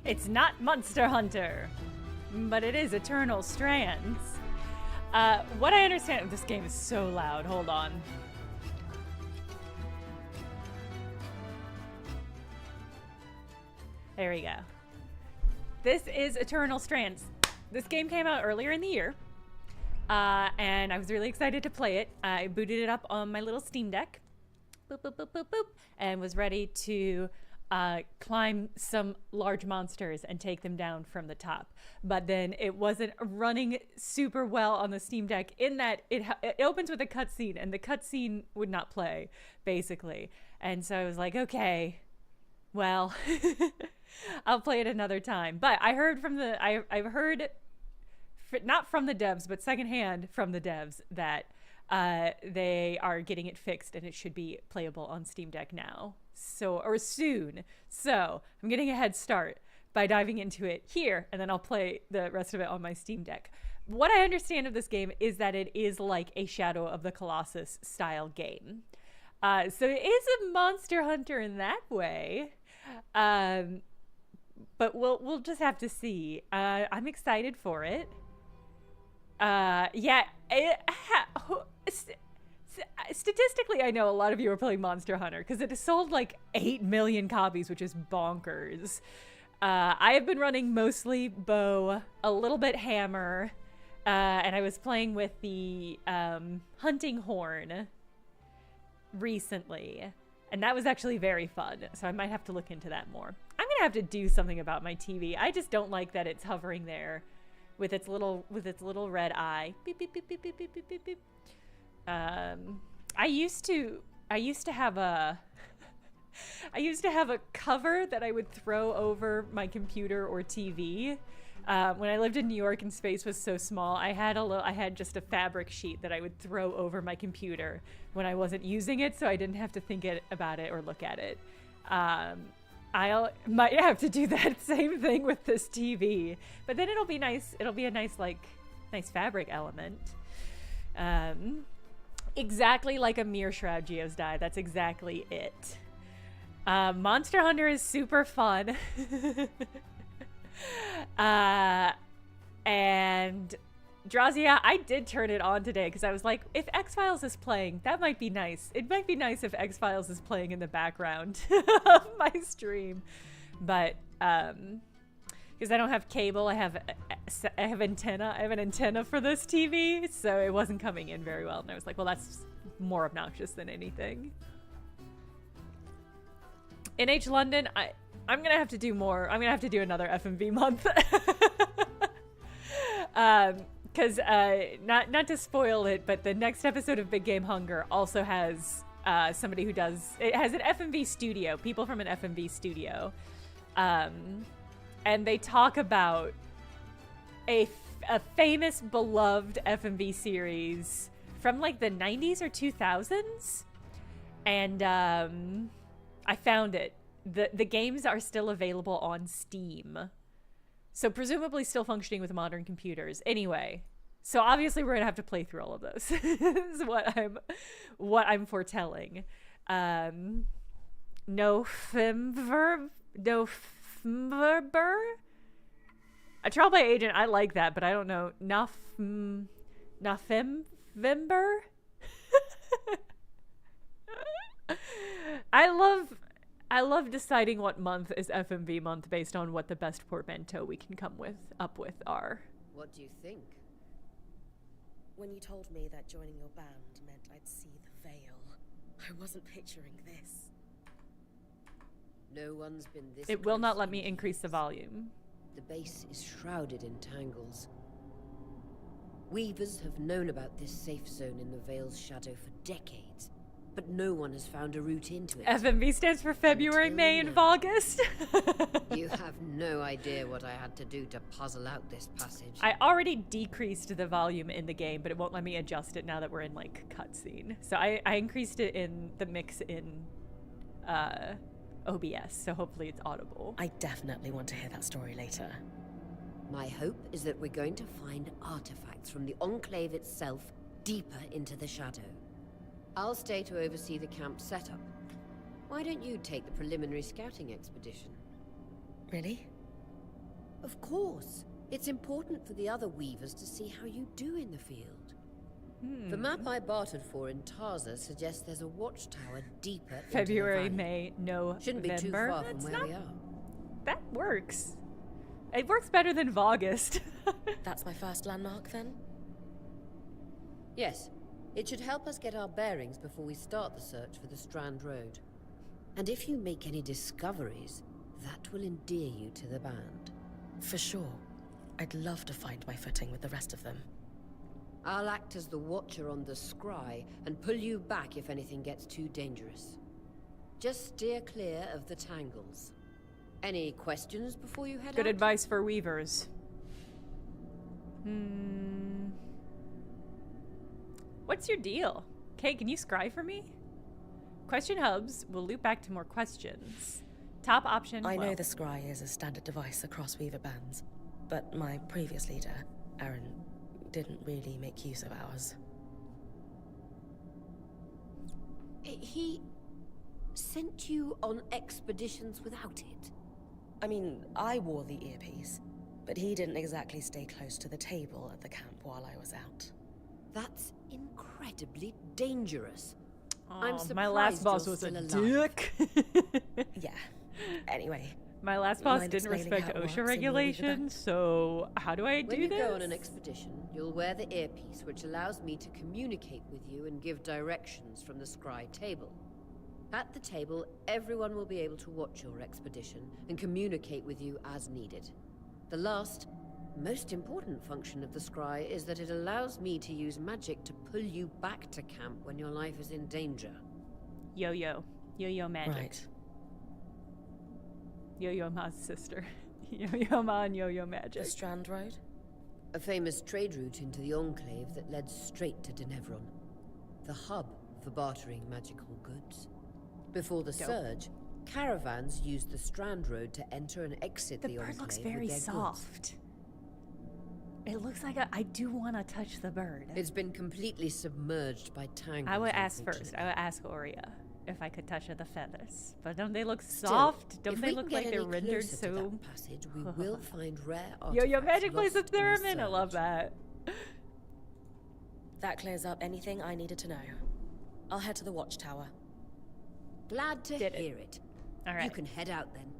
It's not Monster Hunter, but it is Eternal Strands. What I understand, this game is so loud. Hold on. There we go. This is Eternal Strands. This game came out earlier in the year, and I was really excited to play it. I booted it up on my little Steam Deck, boop, boop, boop, boop, boop, and was ready to climb some large monsters and take them down from the top. But then it wasn't running super well on the Steam Deck in that it opens with a cutscene, and the cutscene would not play, basically. And so I was like, okay, well, I'll play it another time. But I heard from the, I've heard, not from the devs, but secondhand from the devs, that they are getting it fixed and it should be playable on Steam Deck now. So, or soon. So I'm getting a head start by diving into it here, and then I'll play the rest of it on my Steam Deck. What I understand of this game is that it is like a Shadow of the Colossus style game. So it is a Monster Hunter in that way. But we'll just have to see. I'm excited for it. Yeah, statistically, I know a lot of you are playing Monster Hunter because it has sold like 8 million copies, which is bonkers. I have been running mostly bow, a little bit hammer, and I was playing with the hunting horn recently, and that was actually very fun. So I might have to look into that more. I'm gonna have to do something about my TV. I just don't like that it's hovering there with its little red eye. Beep beep beep beep beep beep beep beep beep. I used to have a cover that I would throw over my computer or TV. When I lived in New York and space was so small, I had just a fabric sheet that I would throw over my computer when I wasn't using it, so I didn't have to think about it or look at it. I might have to do that same thing with this TV, but then it'll be nice. It'll be a nice fabric element. Exactly like a mirror shroud geosdye. That's exactly it. Monster Hunter is super fun. And Drazia, I did turn it on today because I was like, if X-Files is playing, that might be nice. It might be nice if X-Files is playing in the background of my stream. But because I don't have cable, I have antenna. I have an antenna for this TV, so it wasn't coming in very well. And I was like, well, that's more obnoxious than anything. NH London, I'm gonna have to do more. I'm gonna have to do another FMV month. Because not to spoil it, but the next episode of Big Game Hunger also has somebody who does, it has an FMV studio, people from an FMV studio. And they talk about a famous, beloved FMV series from like the 90s or 2000s. And I found it. The games are still available on Steam. So presumably still functioning with modern computers. Anyway, so obviously we're gonna have to play through all of those. This is what I'm foretelling. November. A Trial by Agent, I like that, but I don't know. November? I love deciding what month is FMV month based on what the best portmanteau we can come up with are. What do you think? When you told me that joining your band meant I'd see the veil, I wasn't picturing this. No one's been this It will not close let in me increase the years. volume. The base is shrouded in tangles. Weavers have known about this safe zone in the Veil's shadow for decades, but no one has found a route into it. FMV stands for February, Until May, and now. August. You have no idea what I had to do to puzzle out this passage. I already decreased the volume in the game, but it won't let me adjust it now that we're in like cutscene. So I increased it in the mix in OBS, so hopefully it's audible. I definitely want to hear that story later. My hope is that we're going to find artifacts from the Enclave itself deeper into the shadow. I'll stay to oversee the camp setup. Why don't you take the preliminary scouting expedition? Really? Of course. It's important for the other weavers to see how you do in the field. The map I bartered for in Tarza suggests there's a watchtower deeper into February, the valley. May, November. Shouldn't be too far from That's where not- we are. That works. It works better than August. That's my first landmark, then? Yes. It should help us get our bearings before we start the search for the Strand Road. And if you make any discoveries, that will endear you to the band. For sure. I'd love to find my footing with the rest of them. I'll act as the watcher on the scry and pull you back if anything gets too dangerous. Just steer clear of the tangles. Any questions before you head Good out? advice for weavers. What's your deal? Kay, can you scry for me? Question hubs will loop back to more questions. Top option. I know well, the scry is a standard device across weaver bands, but my previous leader, Aaron, didn't really make use of ours. He sent you on expeditions without it? I mean, I wore the earpiece, but he didn't exactly stay close to the table at the camp while I was out. That's incredibly dangerous. oh, I'm surprised my last boss you're was a still alive. dick. Yeah. Anyway, My last boss Mind didn't explaining respect how it works OSHA in your weaver regulations, so how do I When do you this? go on an expedition, you'll wear the earpiece, which allows me to communicate with you and give directions from the scry table. At the table, everyone will be able to watch your expedition and communicate with you as needed. The last, most important function of the scry is that it allows me to use magic to pull you back to camp when your life is in danger. Yo-yo. Yo-yo magic. right. Yo-yo ma's sister. Yo-yo ma and yo-yo magic. The Strand Road? A famous trade route into the Enclave that led straight to Denevron. The hub for bartering magical goods. Before the Dope. Surge, caravans used the Strand Road to enter and exit The the bird Enclave looks with very their goods. soft. It looks like I do want to touch the bird. It's been completely submerged by tangles. I would ask first. I unfortunately. would ask Aurea if I could touch the feathers. But don't they look Still, soft? Don't if they we look can like get they're any rendered closer to so... that passage, we will find rare Yo-yo artifacts magic plays a lost in the theremin. I love Surge. that. That clears up anything I needed to know. I'll head to the watchtower. Glad to Did it. hear it. All You right. can head out then.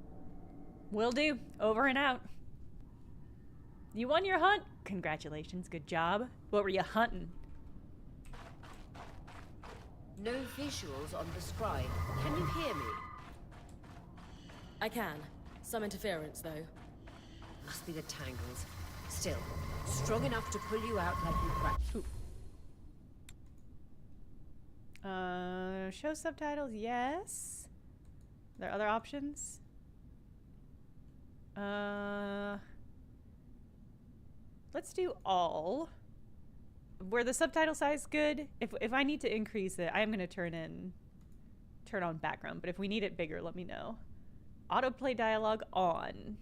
Will do. Over and out. You won your hunt. Congratulations. Good job. What were you hunting? No visuals on the scry. Can you hear me? I can. Some interference, though. Must be the tangles. Still, strong enough to pull you out like you cracked. Show subtitles, yes. There are other options? Let's do all. Were the subtitle size good? If I need to increase it, I am gonna turn on background, but if we need it bigger, let me know. Autoplay dialogue on.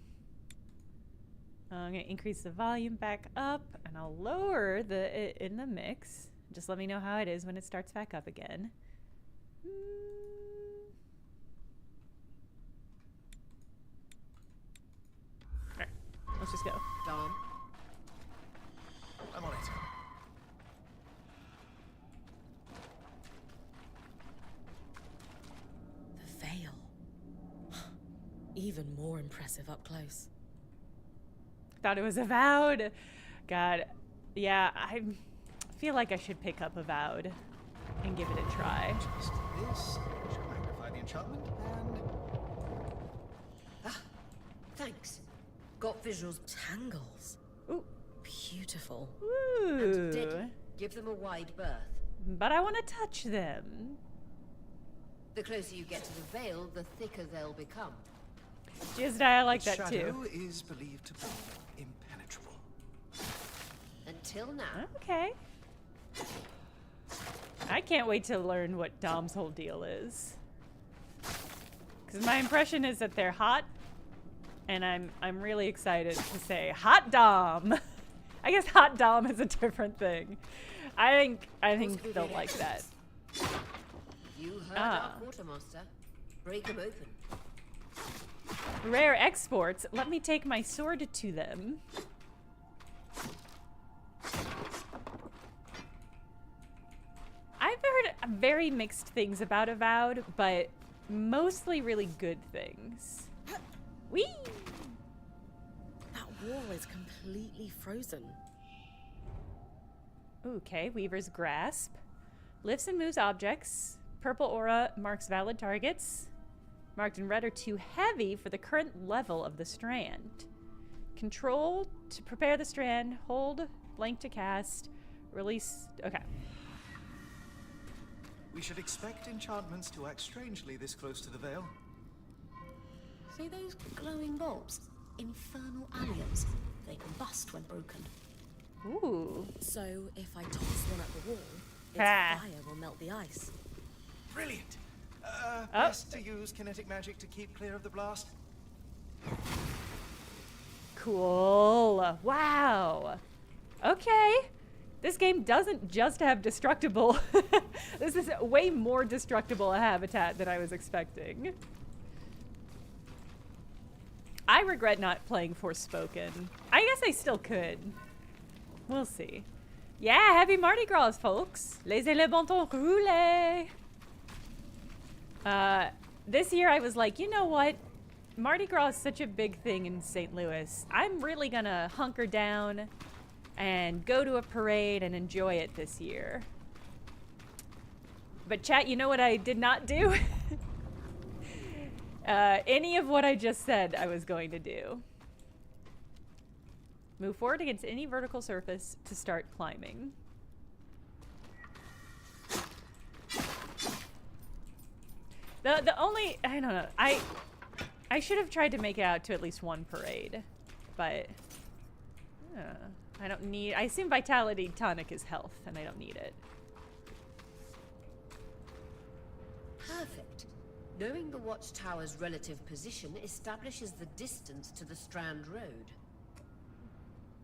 I'm gonna increase the volume back up, and I'll lower it in the mix. Just let me know how it is when it starts back up again. Alright, let's just go. Dom, I'm on it. The veil. Even more impressive up close. Thought it was Avowed. God, yeah, I feel like I should pick up Avowed and give it a try. Just this shall magnify the enchantment and thanks. Got visuals. Tangles. Ooh. Beautiful. Ooh. Deadly. Give them a wide berth. But I want to touch them. The closer you get to the veil, the thicker they'll become. Just I like that shadow too. is believed to be impenetrable. Until now. Okay. I can't wait to learn what Dom's whole deal is. Because my impression is that they're hot, and I'm really excited to say hot Dom. I guess hot Dom is a different thing. I think they'll like that. You heard Ah. our quartermaster. Break them open. Rare exports. Let me take my sword to them. I've heard very mixed things about Avowed, but mostly really good things. Whee! That wall is completely frozen. Okay, Weaver's Grasp. Lifts and moves objects. Purple aura marks valid targets. Marked in red are too heavy for the current level of the strand. Control to prepare the strand. Hold blank to cast. Release. Okay. We should expect enchantments to act strangely this close to the veil. See those glowing bulbs? Infernal aliens. They combust when broken. Ooh. So if I toss one at the wall, its Ah. fire will melt the ice. Brilliant! Best to use kinetic magic to keep clear of the blast. Cool. Wow. Okay. This game doesn't just have destructible. This is way more destructible a habitat than I was expecting. I regret not playing Forspoken. I guess I still could. We'll see. Yeah, happy Mardi Gras, folks. Laissez le bon temps rouler. This year I was like, you know what? Mardi Gras is such a big thing in St. Louis. I'm really gonna hunker down and go to a parade and enjoy it this year. But chat, you know what I did not do? Any of what I just said I was going to do. Move forward against any vertical surface to start climbing. The only, I don't know, I should have tried to make it out to at least one parade, but I don't need, I assume Vitality Tonic is health, and I don't need it. Perfect. Knowing the watchtower's relative position establishes the distance to the Strand Road.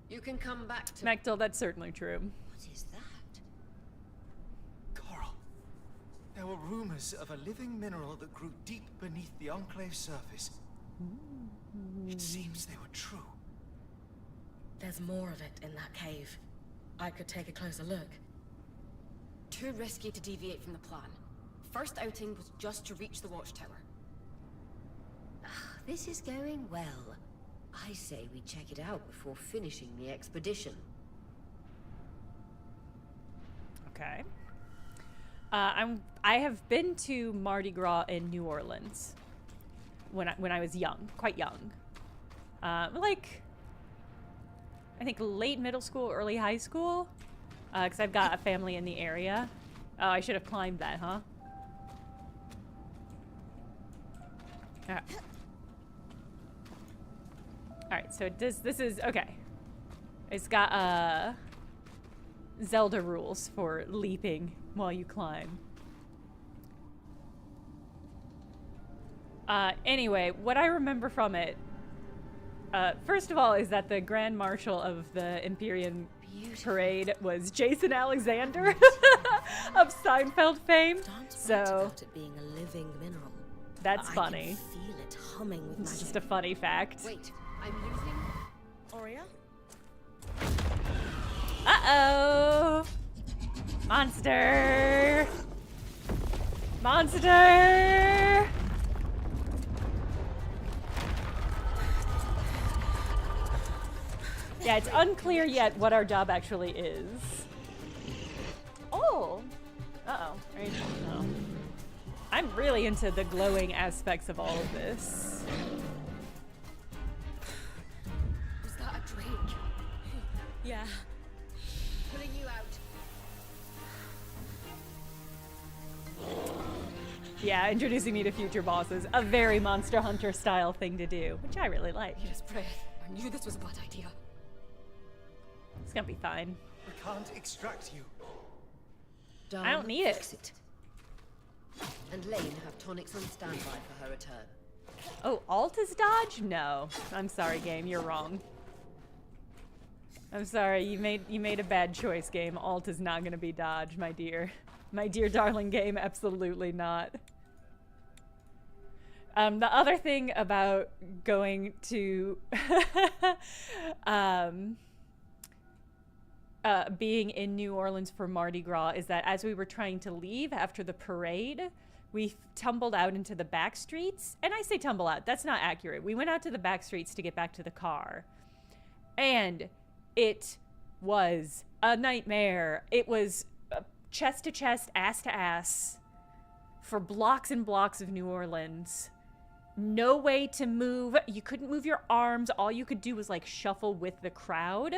You can come back to... Mechtel, that's certainly true. What is that? Coral. There were rumors of a living mineral that grew deep beneath the Enclave's surface. It seems they were true. There's more of it in that cave. I could take a closer look. Too risky to deviate from the plan. First outing was just to reach the watchtower. This is going well. I say we check it out before finishing the expedition. Okay. I have been to Mardi Gras in New Orleans when I was young, quite young. Like, I think late middle school, early high school, because I've got a family in the area. Oh, I should have climbed that, huh? Alright, so this is, okay. It's got, Zelda rules for leaping while you climb. Anyway, what I remember from it, first of all, is that the Grand Marshal of the Empyrean Parade was Jason Alexander of Seinfeld fame. So About it being a living mineral. that's I funny. can feel it humming with It's magic. just a funny fact. Wait, I'm losing... Aurea? Uh-oh! Monster! Monster! Yeah, it's unclear yet what our job actually is. Oh! Uh-oh. Right. Oh. I'm really into the glowing aspects of all of this. Was that a drake? Yeah. Pulling you out. Yeah, introducing me to future bosses. A very Monster Hunter style thing to do, which I really like. His breath. I knew this was a bad idea. It's gonna be fine. We can't extract you. Done. I don't need it. Exit. And Lane have tonics on standby for her return. Oh, alt is dodge? No. I'm sorry, game. You're wrong. I'm sorry. You made a bad choice, game. Alt is not going to be dodge, my dear. My dear darling game, absolutely not. The other thing about going to being in New Orleans for Mardi Gras is that as we were trying to leave after the parade, we tumbled out into the back streets. And I say tumble out, that's not accurate. We went out to the back streets to get back to the car. And it was a nightmare. It was chest to chest, ass to ass for blocks and blocks of New Orleans. No way to move. You couldn't move your arms. All you could do was like shuffle with the crowd.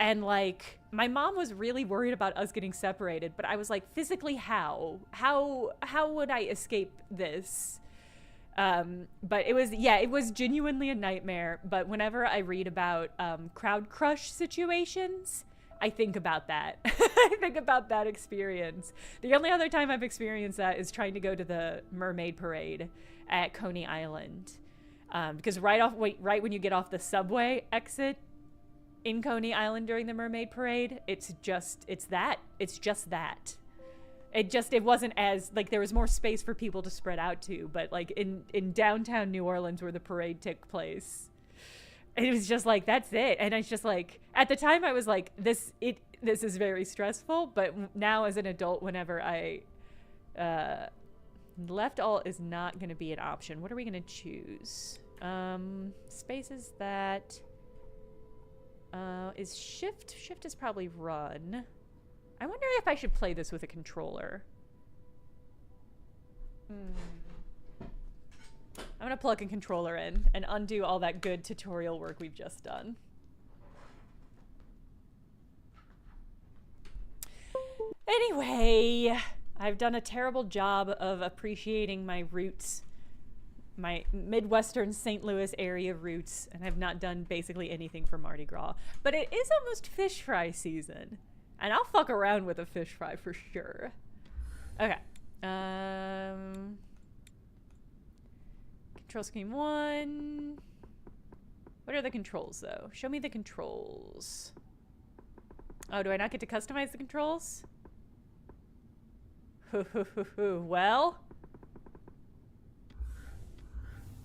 And like, my mom was really worried about us getting separated, but I was like, physically how would I escape this? But it was genuinely a nightmare. But whenever I read about crowd crush situations, I think about that. I think about that experience. The only other time I've experienced that is trying to go to the Mermaid Parade at Coney Island. Because right when you get off the subway exit in Coney Island during the Mermaid Parade, it's just that. It wasn't as, like, there was more space for people to spread out to, but like in downtown New Orleans where the parade took place, it was just like, that's it. And it's just like, at the time I was like, this is very stressful, but now as an adult, whenever I, left alt is not going to be an option. What are we going to choose? Spaces that, is shift. Shift is probably run. I wonder if I should play this with a controller. I'm gonna plug a controller in and undo all that good tutorial work we've just done. Anyway, I've done a terrible job of appreciating my roots, my Midwestern St. Louis area roots, and I've not done basically anything for Mardi Gras. But it is almost fish fry season, and I'll fuck around with a fish fry for sure. Okay. Control scheme 1. What are the controls, though? Show me the controls. Oh, do I not get to customize the controls? Well,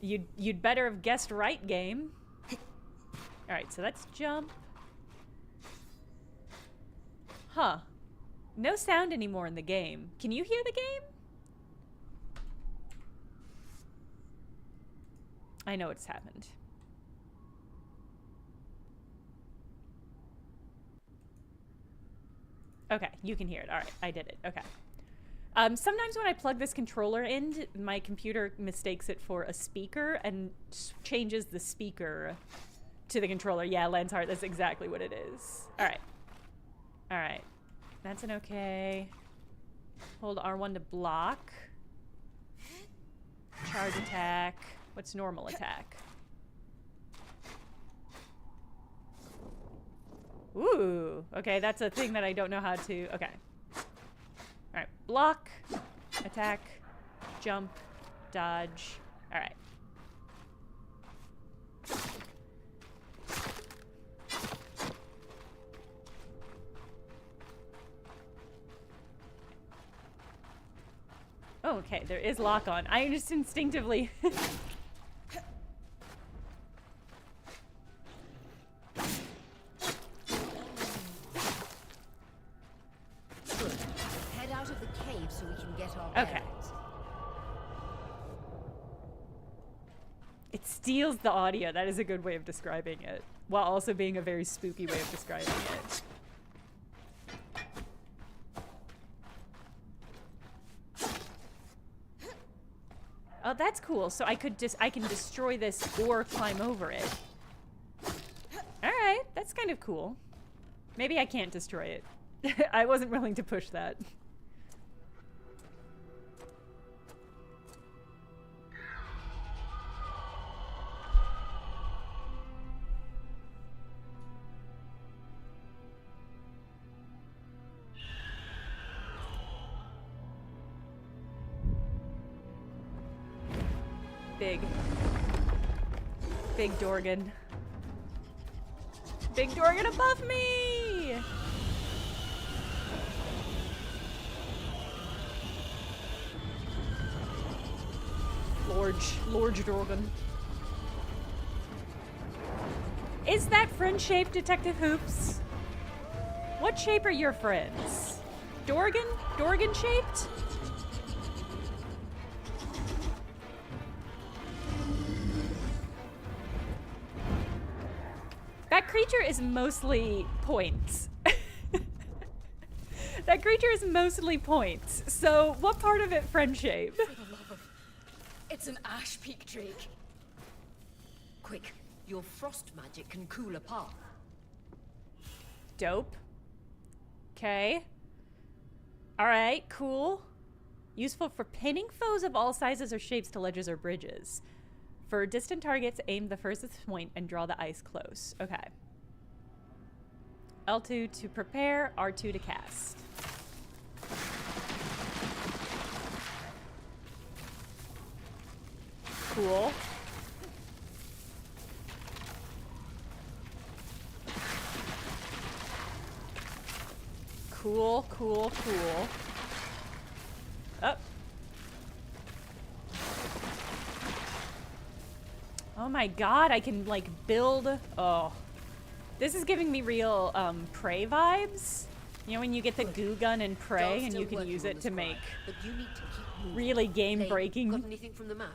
you'd better have guessed right, game. All right, so that's jump. Huh. No sound anymore in the game. Can you hear the game? I know it's happened. Okay, you can hear it. All right, I did it. Okay. Sometimes when I plug this controller in, my computer mistakes it for a speaker and changes the speaker to the controller. Yeah, Lensheart, that's exactly what it is. All right. All right. That's an okay. Hold R1 to block. Charge attack. What's normal attack? Ooh, okay, that's a thing that I don't know how to, okay. All right, block, attack, jump, dodge, all right. Oh, okay, there is lock on. I just instinctively... Head out of the cave so we can get our Okay. bearings. It steals the audio. That is a good way of describing it, while also being a very spooky way of describing it. Oh, that's cool. So I can destroy this or climb over it. All right, that's kind of cool. Maybe I can't destroy it. I wasn't willing to push that. Big Dorgan. Big Dorgan above me! Lord Dorgan. Is that friend-shaped, Detective Hoops? What shape are your friends? Dorgan? Dorgan-shaped? That creature is mostly points. That creature is mostly points. So, what part of it friend shape? For the love of... It's an ash peak drake. Quick, your frost magic can cool a path. Dope. Okay. Alright, cool. Useful for pinning foes of all sizes or shapes to ledges or bridges. For distant targets, aim the furthest point and draw the ice close. Okay. L2 to prepare, R2 to cast. Cool. Cool, cool, cool. Oh. Oh my god, I can like build. Oh. This is giving me real Prey vibes. You know when you get the goo gun in Prey and you can use it to make really game-breaking Got anything from the map?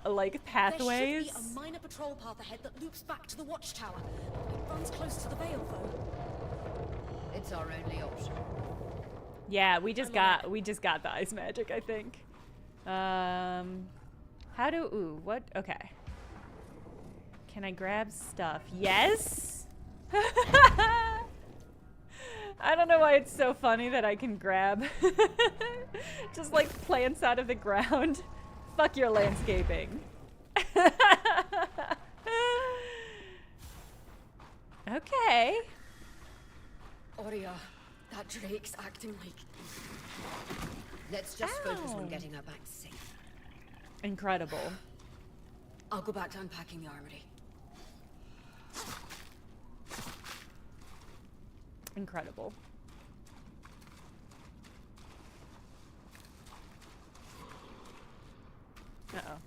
like pathways. There should be a minor patrol path ahead that loops back to the watchtower. It runs close to the Vale, though. It's our only option. Yeah, we just got the ice magic, I think. How do what? Okay. Can I grab stuff? Yes. I don't know why it's so funny that I can grab just like plants out of the ground. Fuck your landscaping. Okay. Aurea, that drake's acting like... Let's just focus on getting her back safe. Incredible. I'll go back to unpacking the armory. Incredible. Uh-oh.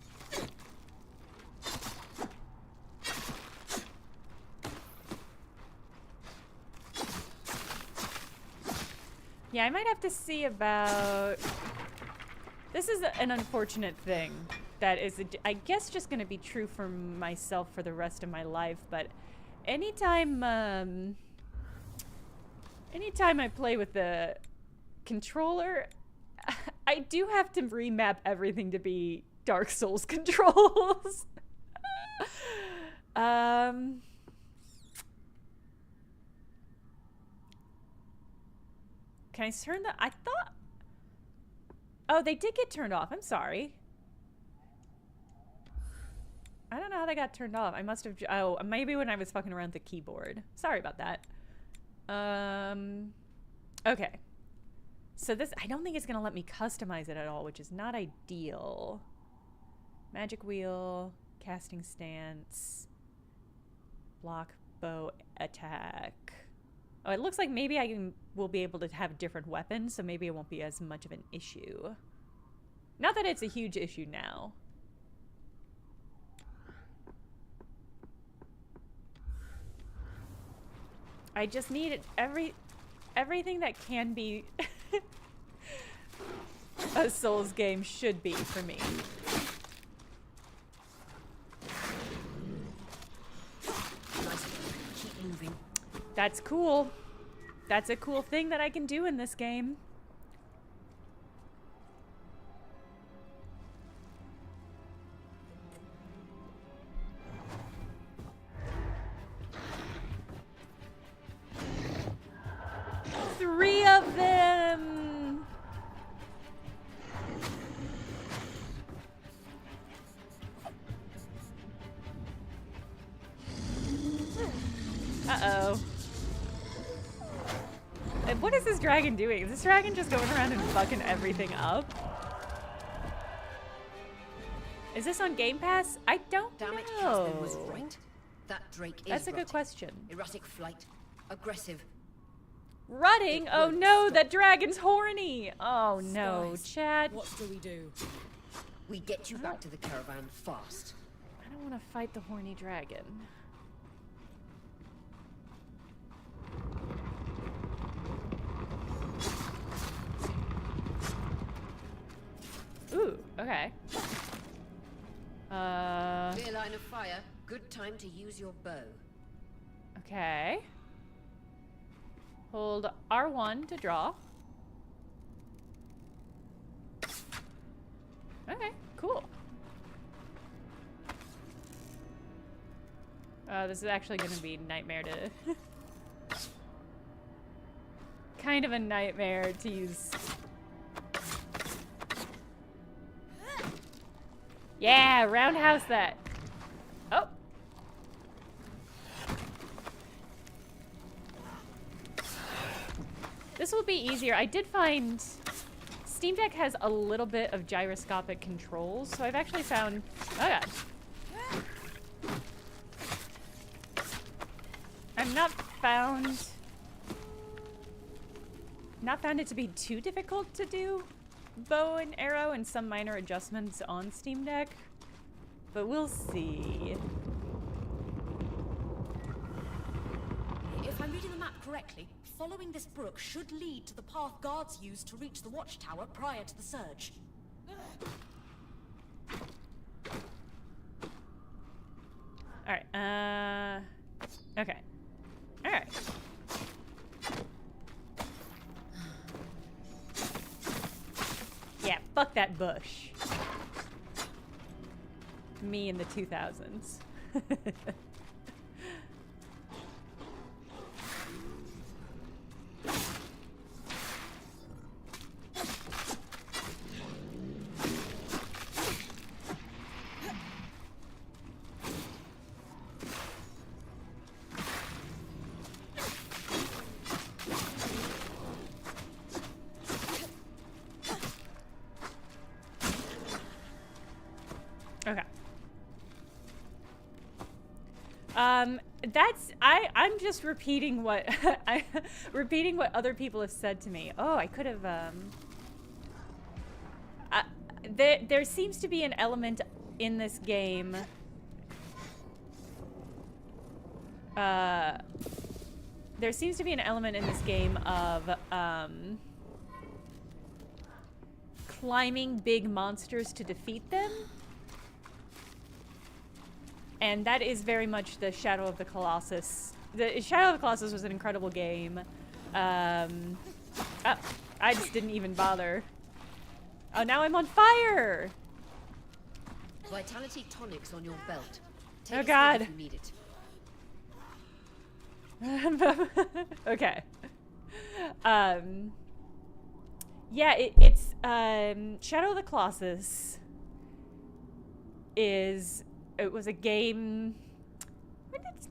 Yeah, I might have to see about... This is an unfortunate thing that is, I guess, just going to be true for myself for the rest of my life, but anytime I play with the controller, I do have to remap everything to be Dark Souls controls. Can I turn the... I thought... Oh, they did get turned off. I'm sorry. I don't know how they got turned off. I must have... Oh, maybe when I was fucking around with the keyboard. Sorry about that. Okay. So this... I don't think it's going to let me customize it at all, which is not ideal. Magic wheel. Casting stance. Block, bow, attack. Oh, it looks like maybe will be able to have different weapons, so maybe it won't be as much of an issue. Not that it's a huge issue now. I just need everything that can be a Souls game should be for me. Keep moving. That's cool. That's a cool thing that I can do in this game. Three of them. Uh-oh. What is this dragon doing? Is this dragon just going around and fucking everything up? Is this on Game Pass? I don't Damage know. has been restrained. That drake is That's a good rotting. question. Erratic flight. Aggressive. Rutting? Oh no, that dragon's horny. Oh no, Guys, Chad. What do we do? We get you back to the caravan fast. I don't want to fight the horny dragon. Ooh, okay. Clear line of fire. Good time to use your bow. Okay. Hold R1 to draw. Okay, cool. This is actually going to be a nightmare to... kind of a nightmare to use. Yeah, roundhouse that. Oh. This will be easier. I did find Steam Deck has a little bit of gyroscopic controls, so I've actually found... Oh god. I've not found it to be too difficult to do bow and arrow and some minor adjustments on Steam Deck, but we'll see. If I'm reading the map correctly, following this brook should lead to the path guards used to reach the watchtower prior to the surge. Alright, okay. Alright. Yeah, fuck that bush. Me in the 2000s. Okay. I'm just repeating what repeating what other people have said to me. Oh, I could have there seems to be an element in this game there seems to be an element in this game of climbing big monsters to defeat them. And that is very much the Shadow of the Colossus. The Shadow of the Colossus was an incredible game. I just didn't even bother. Oh, now I'm on fire! Vitality tonics on your belt. Oh, Take God. if you need it. Okay. Yeah, it's Shadow of the Colossus is... It was a game...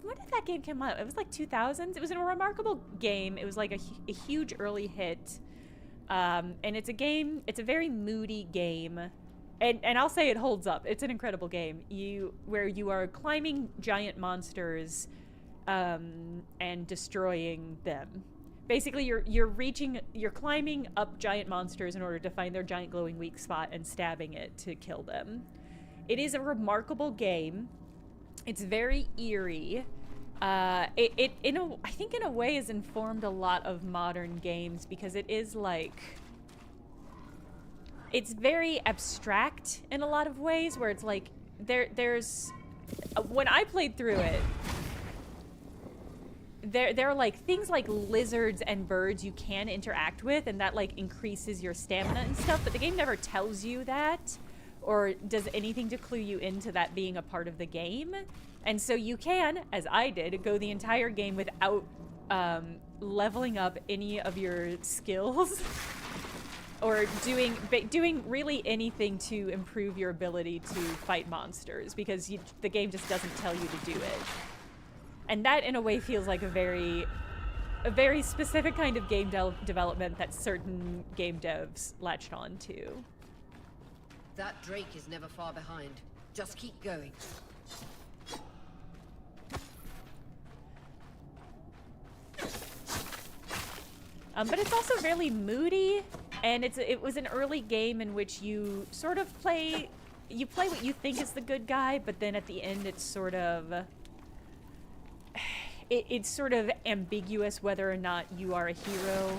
When did that game come out? It was like 2000s. It was a remarkable game. It was like a huge early hit. And it's a game... It's a very moody game. And I'll say it holds up. It's an incredible game. Where you are climbing giant monsters and destroying them. Basically, you're climbing up giant monsters in order to find their giant glowing weak spot and stabbing it to kill them. It is a remarkable game. It's very eerie. I think in a way has informed a lot of modern games because it is like... It's very abstract in a lot of ways where it's like... There's... When I played through it, there are like things like lizards and birds you can interact with, and that like increases your stamina and stuff, but the game never tells you that or does anything to clue you into that being a part of the game. And so you can, as I did, go the entire game without leveling up any of your skills or doing really anything to improve your ability to fight monsters because the game just doesn't tell you to do it. And that, in a way, feels like a very specific kind of game development that certain game devs latched on to. That Drake is never far behind. Just keep going. But it's also really moody, and it was an early game in which you sort of play you play what you think is the good guy, but then at the end it's sort of it's sort of ambiguous whether or not you are a hero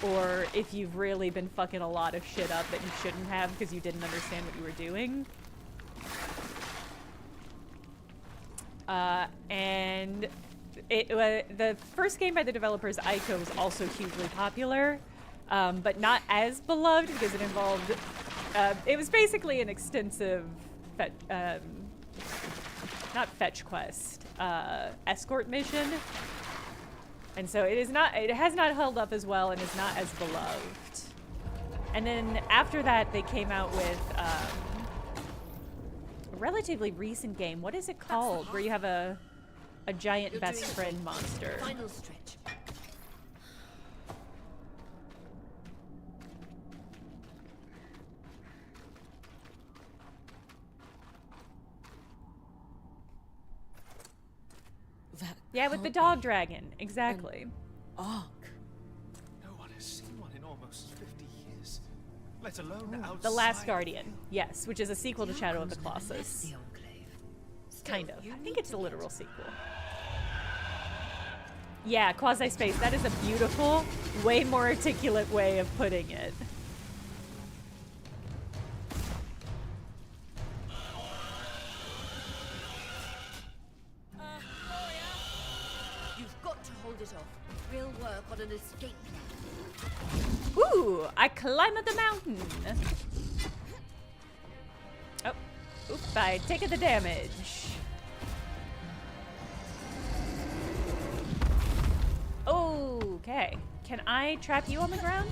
or if you've really been fucking a lot of shit up that you shouldn't have because you didn't understand what you were doing. And the first game by the developers, Ico, was also hugely popular, but not as beloved because it involved it was basically an extensive not fetch quest, escort mission. And so it has not held up as well and is not as beloved. And then after that, they came out with a relatively recent game. What is it called? Where you have a giant best friend monster. Final stretch. Yeah, with the dog dragon. Exactly. Ark. No one has seen one in almost 50 years, let alone outside. The Last Guardian. Yes, which is a sequel to Shadow of the Colossus. The Enclave. Kind of. I think it's a literal sequel. Yeah, quasi-space. That is a beautiful, way more articulate way of putting it. You've got to hold it off. We'll work on an escape plan. Ooh, I climb up the mountain. Oh, oop, I take the damage. Okay, can I trap you on the ground?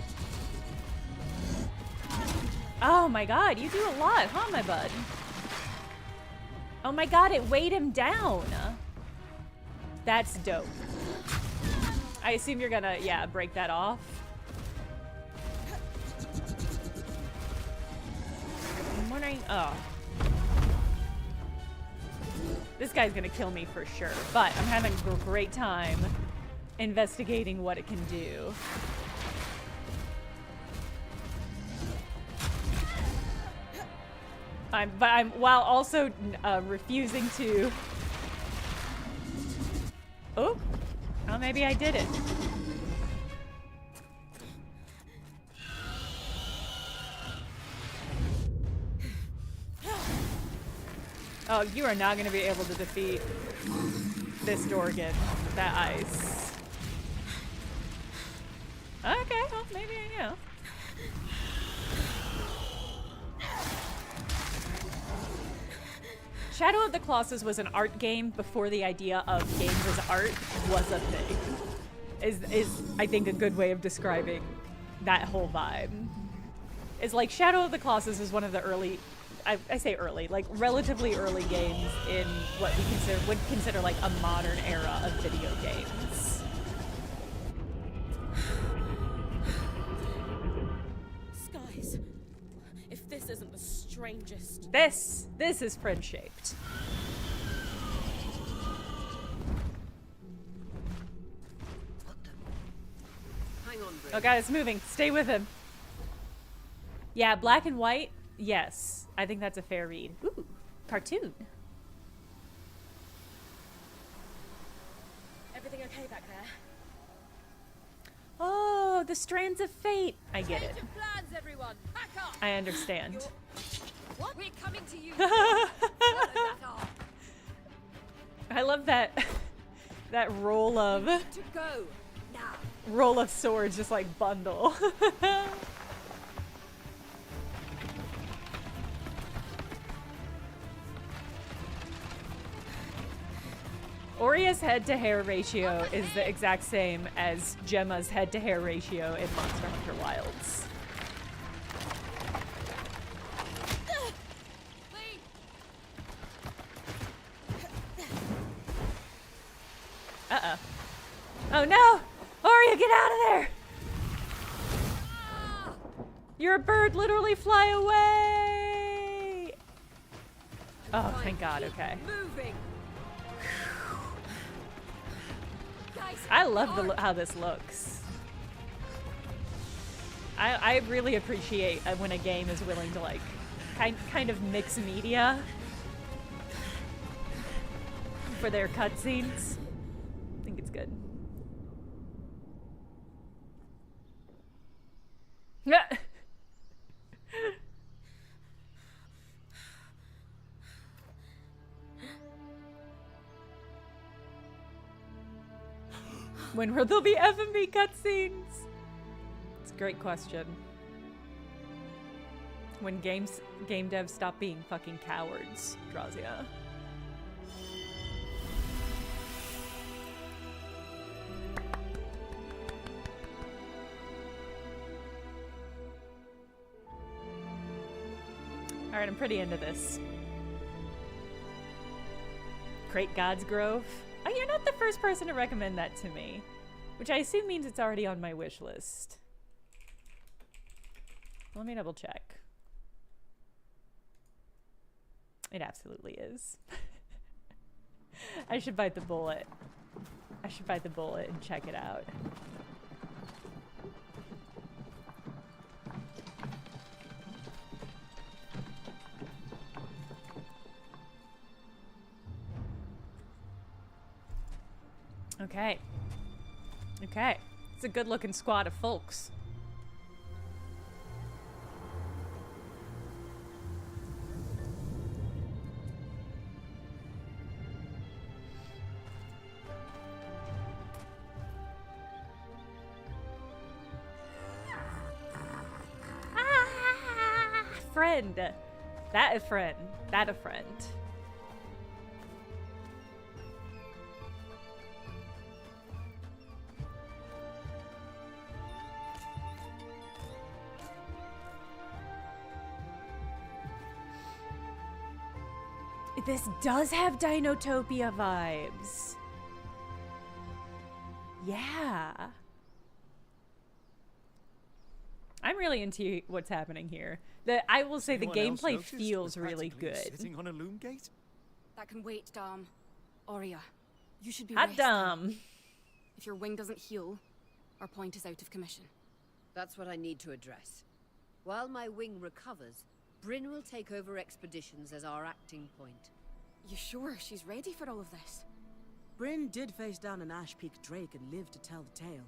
Oh my god, you do a lot, huh, my bud? Oh my god, it weighed him down. That's dope. I assume you're gonna, yeah, break that off. I'm wondering, oh. This guy's gonna kill me for sure, but I'm having a great time investigating what it can do. But I'm while also refusing to. Oh, maybe I did it. Oh, you are not going to be able to defeat this Dorgan with that ice. Okay, well, maybe, you know. Shadow of the Colossus was an art game before the idea of games as art was a thing. Is I think a good way of describing that whole vibe. It's like Shadow of the Colossus is one of the early, I say early, like relatively early games in what we would consider like a modern era of video games. Skies. If this isn't the strangest. This is friend-shaped. Hang on, Bryn. Oh god, it's moving. Stay with him. Yeah, black and white. Yes, I think that's a fair read. Ooh, cartoon. Everything okay back there? Oh, the strands of fate. I get it. Plans, everyone. Pack up. I understand. What? We're coming to you. I love that that roll of To go now. roll of swords just like bundle. Oria's head-to-hair ratio is the exact same as Gemma's head-to-hair ratio in Monster Hunter Wilds. Wait. Uh-oh. Oh no! Oria, get out of there! You're a bird, literally fly away! Oh, thank God, okay. Moving. Guys, I love how this looks. I really appreciate when a game is willing to like kind of mixed media for their cutscenes. I think it's good. When will there be F&B cutscenes? It's a great question. When game devs stop being fucking cowards, Drazia. Alright, I'm pretty into this. Crate God's Grove. Oh, you're not the first person to recommend that to me. Which I assume means it's already on my wish list. Let me double check. It absolutely is. I should bite the bullet. I should bite the bullet and check it out. Okay. Okay. It's a good looking squad of folks. Ah, friend. That a friend. That a friend. This does have Dinotopia vibes. Yeah. I'm really into what's happening here. I will say the gameplay feels really good. Sitting on a loom gate? That can wait, Dom. Aurea, you should be Hot resting. Dom. If your wing doesn't heal, our point is out of commission. That's what I need to address. While my wing recovers, Bryn will take over expeditions as our acting point. You sure she's ready for all of this? Bryn did face down an Ash Peak Drake and lived to tell the tale.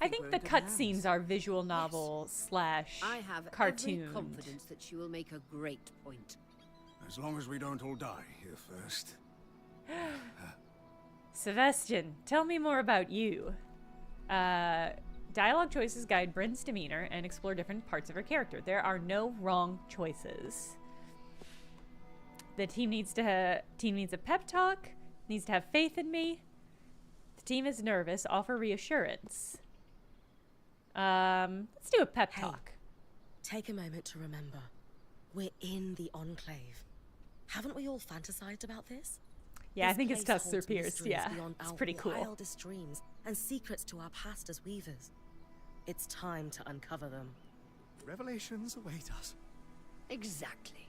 I think the cutscenes are visual novel slash I have cartoon. every confidence that she will make a great point. As long as we don't all die here first. Sebastian, tell me more about you. Dialogue choices guide Bryn's demeanor and explore different parts of her character. There are no wrong choices. The team needs a pep talk, needs to have faith in me. The team is nervous, offer reassurance. Let's do a pep talk. Take a moment to remember. We're in the Enclave. Haven't we all fantasized about this? Yeah, I think it's place Tuster holds Pierce. mysteries Yeah, beyond it's our pretty cool. wildest dreams and secrets to our past as weavers. It's time to uncover them. Revelations await us. Exactly.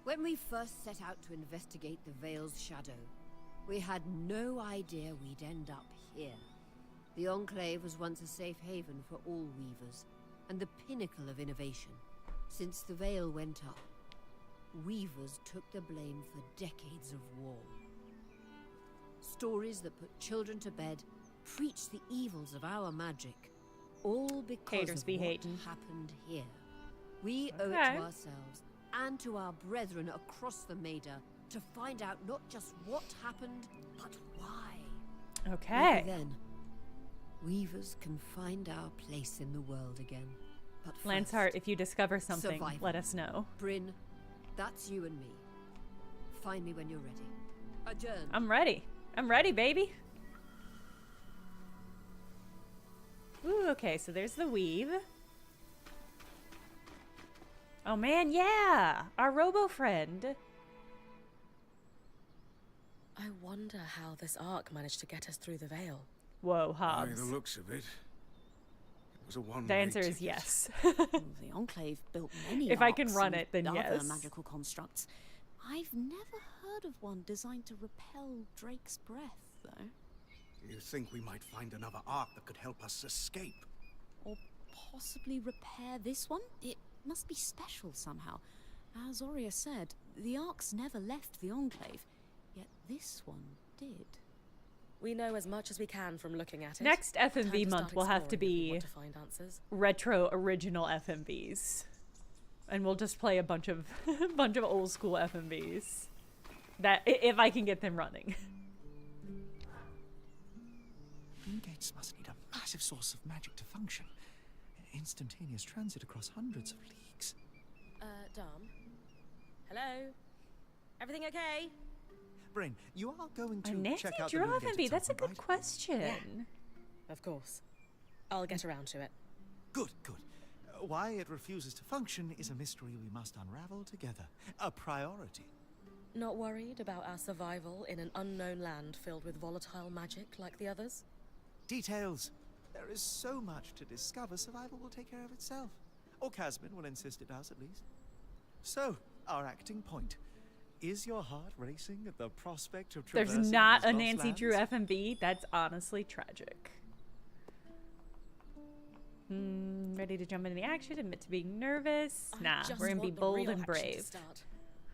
When we first set out to investigate the Veil's shadow, we had no idea we'd end up here. The Enclave was once a safe haven for all weavers, and the pinnacle of innovation. Since the Veil went up, weavers took the blame for decades of war. Stories that put children to bed, preached the evils of our magic, all because Haters of be what hating. happened here. We owe it Okay. to ourselves and to our brethren across the Maida to find out not just what happened, but why. Okay. Maybe then, weavers can find our place in the world again. But first, Lanceheart, if you discover something, survival. let us know. Bryn, that's you and me. Find me when you're ready. Adjourn. I'm ready. I'm ready, baby. Ooh, okay, so there's the weave. Oh man, yeah! Our robo friend. I wonder how this arc managed to get us through the Veil. Whoa, By Hobbs. the looks of it, it was a one-way The answer is ticket. yes. The Enclave built many If I can arcs run and it, then other yes. magical constructs. I've never heard of one designed to repel Drake's breath, though. You think we might find another arc that could help us escape? Or possibly repair this one? It must be special somehow. As Aurea said, the Arks never left the Enclave, yet this one did. We know as much as we can from looking at it. Next Time FMV to month start will have to exploring if we be want to find answers. retro original FMVs. And we'll just play a bunch of old school FMVs. That if I can get them running. Gates must need a massive source of magic to function. Instantaneous transit across hundreds of leagues. Dom? Hello? Everything okay? Brain, you are going A to Nancy check out the Drew Loom Gate FMV? at That's a some good point, right? question. Of course. I'll get around to it. Good, good. Why it refuses to function is a mystery we must unravel together. A priority. Not worried about our survival in an unknown land filled with volatile magic like the others? Details. There is so much to discover, survival will take care of itself. Or Casmin will insist it does, at least. So, our acting point. Is your heart racing at the prospect of traversing There's not these a lost Nancy Drew lands? FMV. That's honestly tragic. Ready to jump into the action, admit to being nervous. Nah, we're gonna be bold and brave.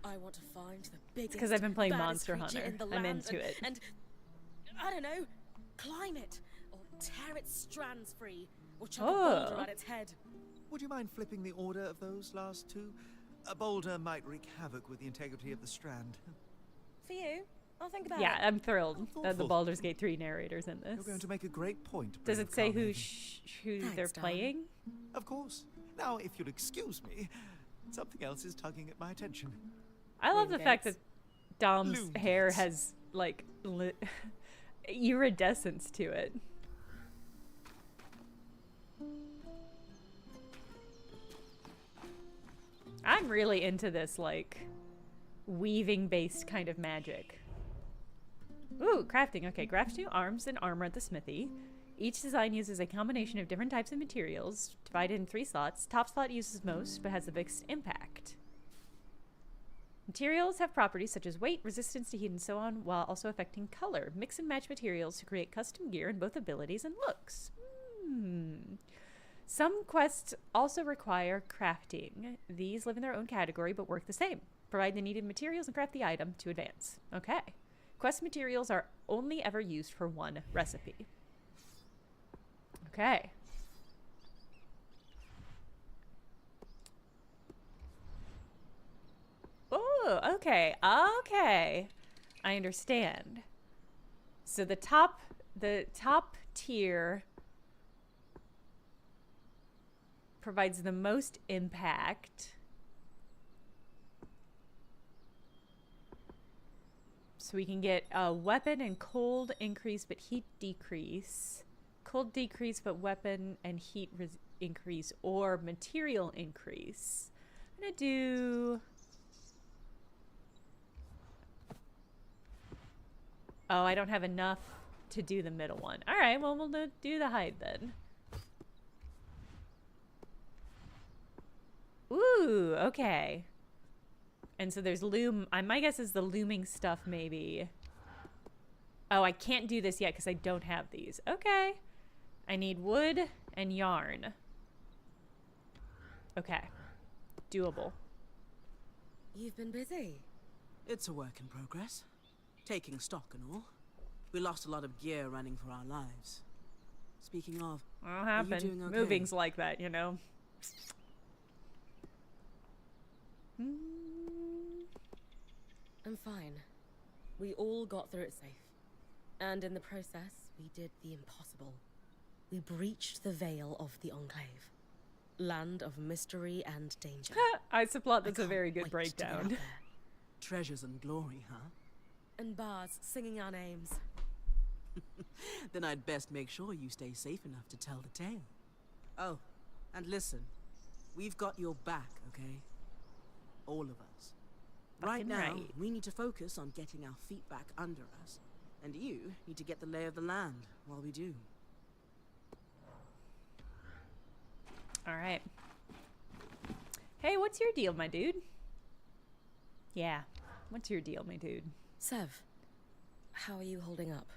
I want to find the biggest, because I've been playing baddest Monster creature Hunter. in the I'm land into it. And I don't know, climb it, or tear its strands free, or chuck a boulder at its head. Would you mind flipping the order of those last two? A boulder might wreak havoc with the integrity of the strand. For you, I'll think about Yeah, it. I'm thrilled that the Thoughtful. Baldur's Gate 3 narrator's in this. You're going to make a great point. Does Brave it say who Carmaiden. they're Thanks, Dom. playing? Of course. Now, if you'll excuse me, something else is tugging at my attention. I love the Loom fact that gates. Dom's Loom hair gates. has like iridescence to it. I'm really into this like weaving based kind of magic. Ooh, crafting. Okay, craft new arms and armor at the smithy. Each design uses a combination of different types of materials, divided in 3 slots. Top slot uses most, but has the biggest impact. Materials have properties such as weight, resistance to heat, and so on, while also affecting color. Mix and match materials to create custom gear in both abilities and looks. Some quests also require crafting. These live in their own category, but work the same. Provide the needed materials and craft the item to advance. Okay. Quest materials are only ever used for one recipe. Okay. Oh, okay. Okay. I understand. So the top tier provides the most impact. So we can get a weapon and cold increase but heat decrease. Cold decrease but weapon and heat increase, or material increase. I'm gonna do... Oh, I don't have enough to do the middle one. All right, well, we'll do the hide then. Ooh, okay. And so there's loom. My guess is the looming stuff maybe. Oh, I can't do this yet because I don't have these. Okay. I need wood and yarn. Okay. Doable. You've been busy. It's a work in progress. Taking stock and all. We lost a lot of gear running for our lives. Speaking of, What'll you happen? doing okay? Moving's like that, you know. I'm fine. We all got through it safe. And in the process, we did the impossible. We breached the veil of the Enclave. Land of mystery and danger. I suppose that's a I very can't good wait to get out breakdown. there. treasures and glory, huh? And bars singing our names. Then I'd best make sure you stay safe enough to tell the tale. Oh, and listen. We've got your back, okay? All of us. Right Fucking now, right. we need to focus on getting our feet back under us. And you need to get the lay of the land while we do. All right. Hey, what's your deal, my dude? Yeah. What's your deal, my dude? Sev, how are you holding up?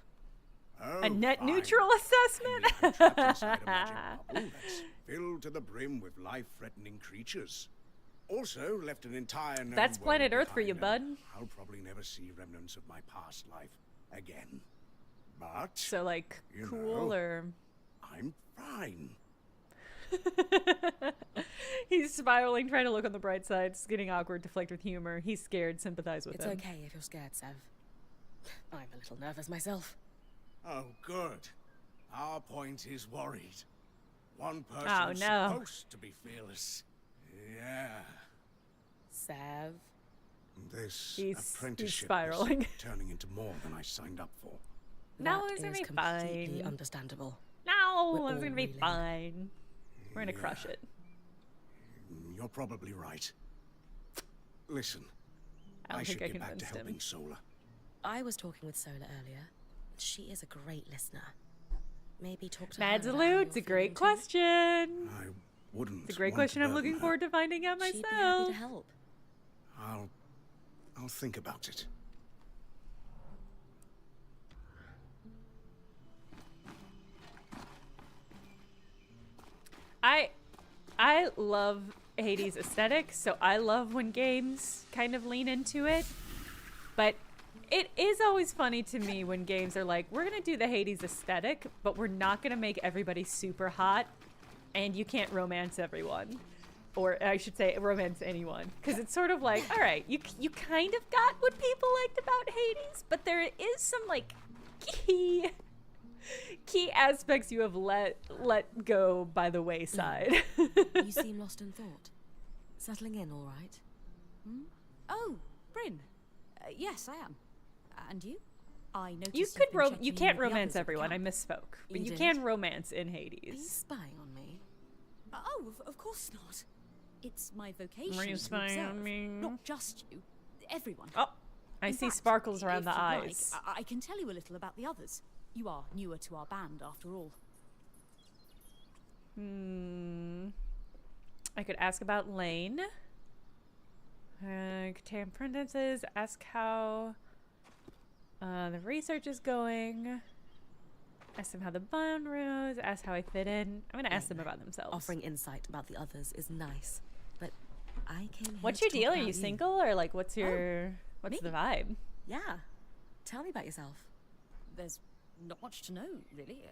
A net fine. neutral assessment? I'm trapped inside a magic bubble that's filled to the brim with life-threatening creatures. Also left an entire known That's world planet Earth for you, behind, bud. and I'll probably never see remnants of my past life again. But So, like, you cool know, or... I'm fine. He's spiraling, trying to look on the bright side. It's getting awkward, deflect with humor. He's scared, sympathize with It's him. okay if you're scared, Sev. I'm a little nervous myself. Oh, good. Our point is worried. One Oh, person's no. supposed to be fearless. Yeah. Sev. This He's apprenticeship spiraling. is turning into more than I signed up for. No, That it's gonna is be completely fine. understandable. No, We're it's all gonna be reeling. fine. We're gonna crush it. You're probably right. Listen, I don't should think I get back to convinced him. helping Sola. I was talking with Sola earlier. She is a great listener. Maybe talk to Mad her about how Salute, it's a you're great feeling too. question. I wouldn't. It's a great want question. to I'm burden looking her. forward to finding out She'd be happy myself. to help. I'll think about it. I love Hades' aesthetic, so I love when games kind of lean into it. But it is always funny to me when games are like, we're gonna do the Hades aesthetic, but we're not gonna make everybody super hot, and you can't romance everyone. Or I should say, romance anyone. Because it's sort of like, all right, you kind of got what people liked about Hades, but there is some, like, key aspects you have let go by the wayside. You seem lost in thought. Settling in all right? Oh, Bryn. Yes, I am. And you? I noticed You you've could been checking you in can't with the romance others at the everyone. I camp. misspoke. But You you did? can romance in Are you Hades. spying on me? Oh, of course not. It's my vocation Were you to spying on observe. me? Not just you, everyone. Oh, I In see fact, sparkles around if the you'd like, eyes. I can tell you a little about the others. You are newer to our band, after all. I could ask about Lane. Contain apprentices. Ask how the research is going. Ask them how the bond rose. Ask how I fit in. I'm gonna ask them about themselves. Offering insight about the others is nice, but I came here What's to your talk deal? Are about you single or like what's your what's me? the vibe? Yeah. Tell me about yourself. There's not much to know, really.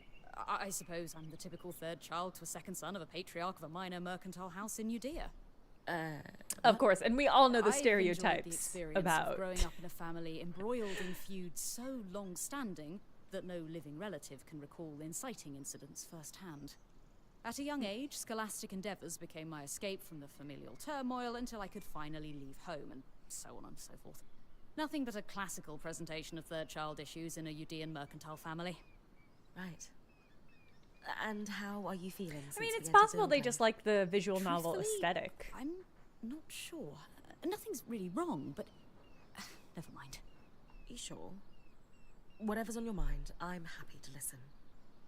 I suppose I'm the typical third child to a second son of a patriarch of a minor mercantile house in Judea. Of course, and we all know the I've enjoyed the stereotypes experience about of growing up in a family embroiled in feuds so long-standing that no living relative can recall inciting incidents firsthand. At a young age, scholastic endeavours became my escape from the familial turmoil until I could finally leave home, and so on and so forth. Nothing but a classical presentation of third child issues in a Judean mercantile family. Right. And how are you feeling? I mean, since it's we entered possible they Enclave? just like the visual novel Truthfully, aesthetic. I'm not sure. Nothing's really wrong, but never mind. You sure? Whatever's on your mind, I'm happy to listen.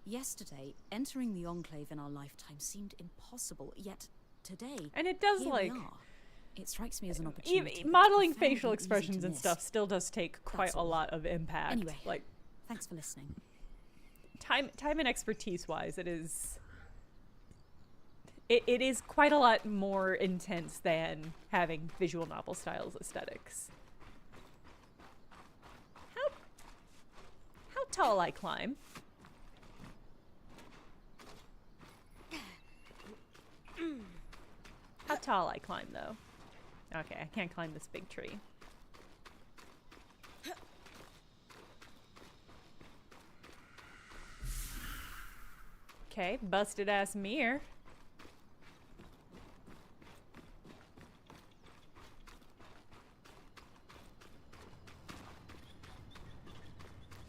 Yesterday, entering the Enclave in our lifetime seemed impossible, yet today, And it does here like we are. It strikes me as an opportunity. even that's modeling profoundly facial easy expressions to and miss. stuff still does take quite That's a all. lot of impact. Anyway. Like Thanks for listening. time and expertise wise, it is quite a lot more intense than having visual novel styles aesthetics. How tall I climb? How tall I climb though? Okay, I can't climb this big tree. Okay, busted ass mirror.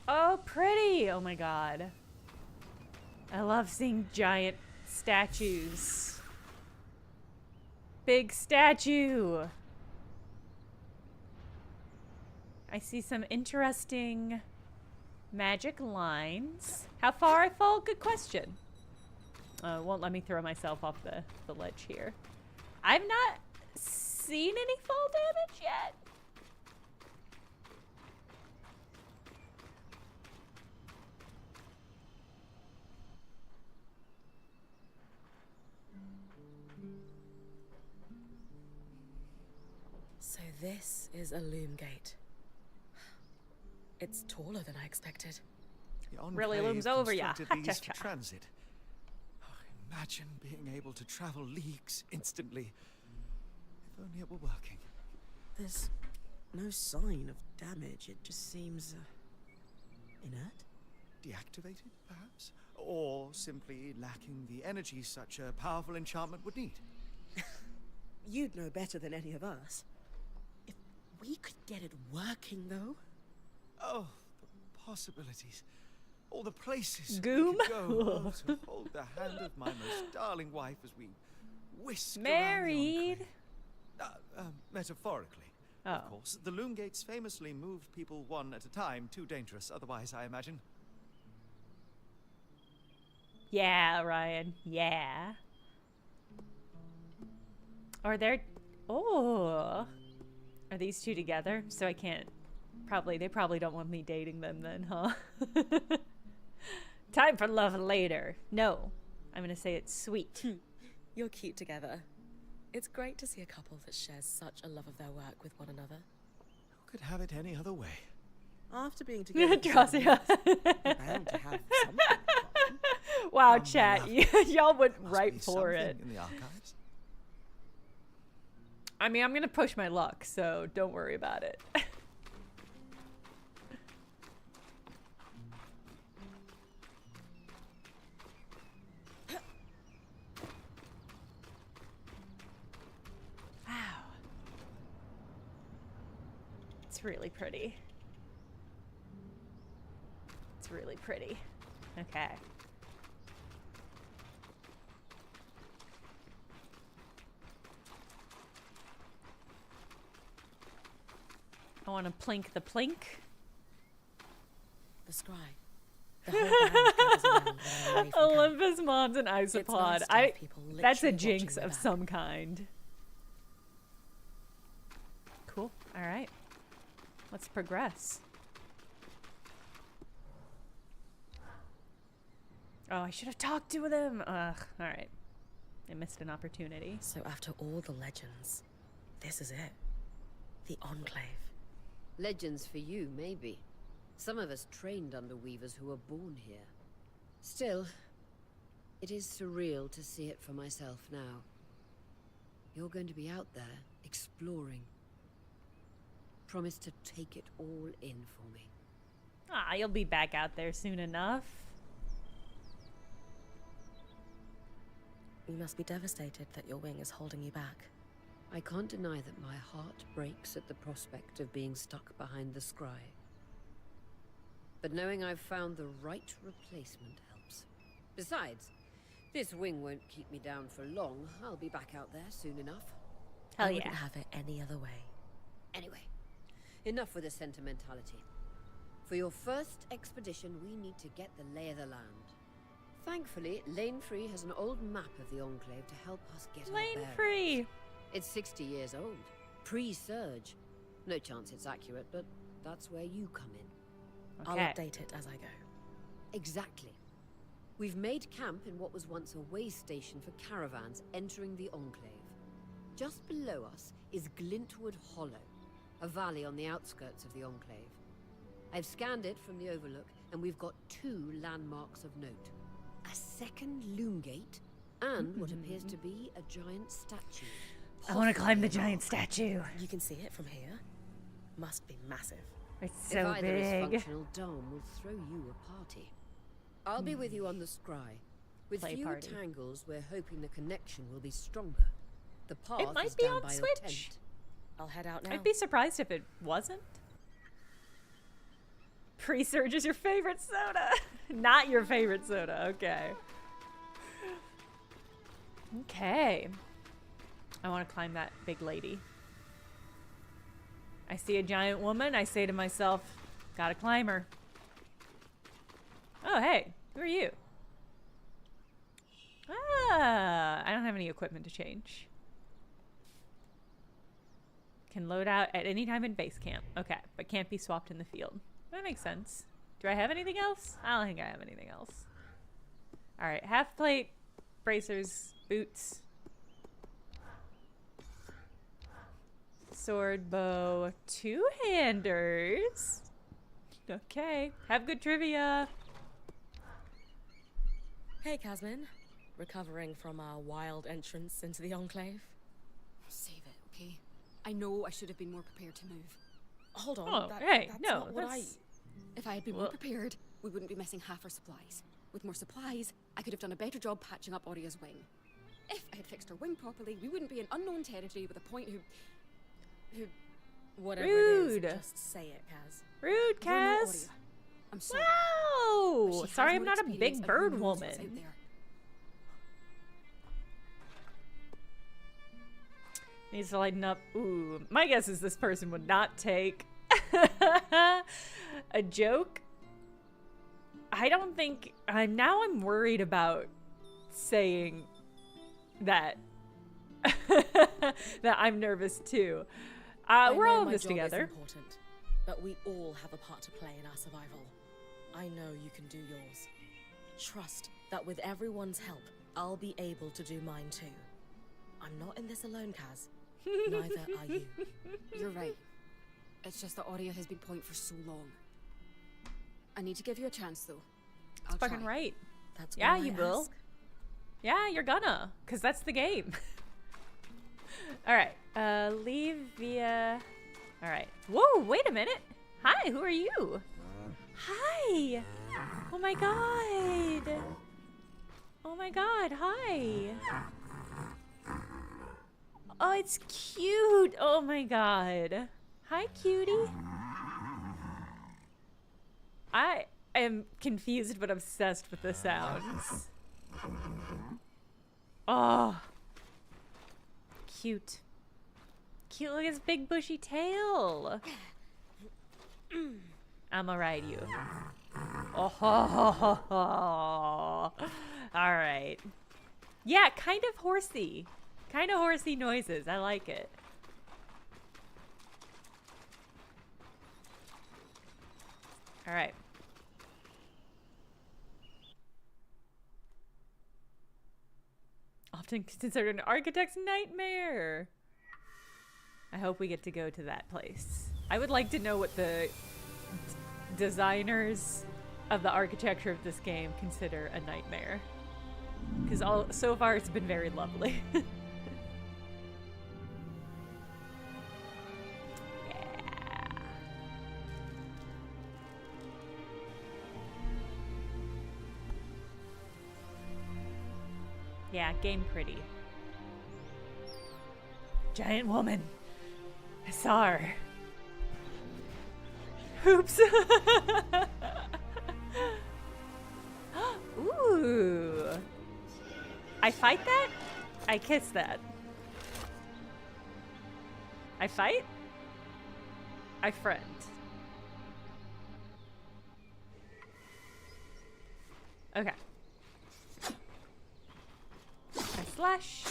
Oh, pretty! Oh my god. I love seeing giant statues. Big statue! I see some interesting magic lines. How far I fall? Good question. Won't let me throw myself off the ledge here. I've not seen any fall damage yet. This is a loom gate. It's taller than I expected. The Really Enclave looms over ya. constructed these for Ha-cha-cha. transit. Oh, imagine being able to travel leagues instantly. If only it were working. There's no sign of damage. It just seems inert. Deactivated, perhaps? Or simply lacking the energy such a powerful enchantment would need. You'd know better than any of us. If we could get it working, though. Oh, the possibilities. All the places Goom. we could go. Oh, to hold the hand of my most darling wife as we whisk Married. around the metaphorically. Oh. Of course, the loom gates famously moved people one at a time. Too dangerous otherwise, I imagine. Yeah, Ryan. Yeah. Are there... Oh. Are these two together? So I can't... They probably don't want me dating them then, huh? Time for love later. No. I'm gonna say it's sweet. You're cute together. It's great to see a couple that shares such a love of their work with one another. Who could have it any other way? After being together, Trust me. bound to have something in common. Wow, chat. Lovely. Y'all went Must right be for it. something in the archives. I mean, I'm gonna push my luck, so don't worry about it. Wow. It's really pretty. It's really pretty. Okay. I want to plink the plink. The scry. The whole band gathers around when I'm away from camp. Olympus Mons and It's Isopod. nice to have people That's a literally jinx watching of their back. some kind. Cool. All right. Let's progress. Oh, I should have talked to them. Ugh. All right. I missed an opportunity. So after all the legends, this is it. The Enclave. Legends for you, maybe. Some of us trained under weavers who were born here. Still, it is surreal to see it for myself now. You're going to be out there, exploring. Promise to take it all in for me. Ah, you'll be back out there soon enough. You must be devastated that your wing is holding you back. I can't deny that my heart breaks at the prospect of being stuck behind the scry. But knowing I've found the right replacement helps. Besides, this wing won't keep me down for long. I'll be back out there soon enough. Hell I yeah. wouldn't have it any other way. Anyway, enough with the sentimentality. For your first expedition, we need to get the lay of the land. Thankfully, Lane Free has an old map of the Enclave to help us get our Lane bearings. free. It's 60 years old, pre-surge. No chance it's accurate, but that's where you come in. I'll Okay. update it as I go. Exactly. We've made camp in what was once a way station for caravans entering the Enclave. Just below us is Glintwood Hollow, a valley on the outskirts of the Enclave. I've scanned it from the overlook, and we've got 2 landmarks of note. A second loom gate, and what appears to be a giant statue. I want to climb the possibly giant statue. You can see it from here. Must be massive. It's If so either is big. functional, Dom will throw you a party. I'll be with you on the scry. With Play fewer party. tangles, we're hoping the connection will be stronger. The path might is be down on by your Switch. tent. I'll head out now. I'd be surprised if it wasn't. Pre-surge is your favorite soda. Not your favorite soda. Okay. Okay. I want to climb that big lady. I see a giant woman. I say to myself, gotta climb her. Oh, hey. Who are you? Ah, I don't have any equipment to change. Can load out at any time in base camp. Okay, but can't be swapped in the field. That makes sense. Do I have anything else? I don't think I have anything else. All right, half plate, bracers, boots. Sword, bow, two-handers. Okay, have good trivia. Hey, Casmin. Recovering from our wild entrance into the Enclave? Save it, okay? I know I should have been more prepared to move. Hold on. Oh, that's no, not what that's... If I had been more prepared, we wouldn't be missing half our supplies. With more supplies, I could have done a better job patching up Oria's wing. If I had fixed her wing properly, we wouldn't be in unknown territory with a point who... Whatever Rude. it is, just say it, Kaz. Rude, You're not Cass. Oria. I'm sorry. Wow! But she Sorry, has I'm more not a experience big and who bird knows woman. what's out there. Needs to lighten up. Ooh, my guess is this person would not take a joke. I don't think... I'm worried about saying that. That I'm nervous too. We're all in this together. Important, but we all have a part to play in our survival. I know you can do yours. Trust that with everyone's help, I'll be able to do mine too. I'm not in this alone, Kaz. Neither are you. You're right. It's just that Oria has been point for so long. I need to give you a chance, though. I'll Fucking try. right. That's Yeah, why you I will. ask. Yeah, you're gonna, because that's the game. Alright, leave via... Alright. Whoa, wait a minute. Hi, who are you? Hi. Oh my god. Oh my god, hi. Oh, it's cute. Oh my god. Hi, cutie. I am confused but obsessed with the sounds. Oh. Cute. Cute, look at his big bushy tail. I'ma ride you. Oh, ho, ho, ho, ho. All right. Yeah, kind of horsey. Kind of horsey noises. I like it. All right. Often considered an architect's nightmare. I hope we get to go to that place. I would like to know what the designers of the architecture of this game consider a nightmare. Because so far it's been very lovely. Yeah, game pretty. Giant woman. I saw her. Oops. Ooh. I fight that? I kiss that. I fight? I friend. Okay. I slash.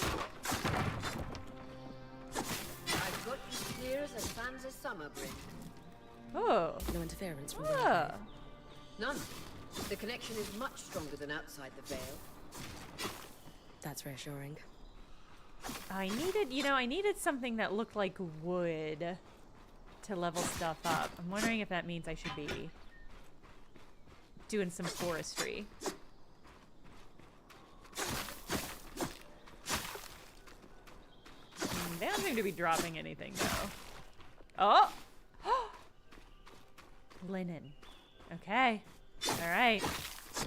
I've got you clear as a Sansa summer bridge. Oh. No interference from the Oh. None. The connection is much stronger than outside the veil. That's reassuring. I needed something that looked like wood to level stuff up. I'm wondering if that means I should be doing some forestry. They don't seem to be dropping anything, though. Oh! Linen. Okay. All right.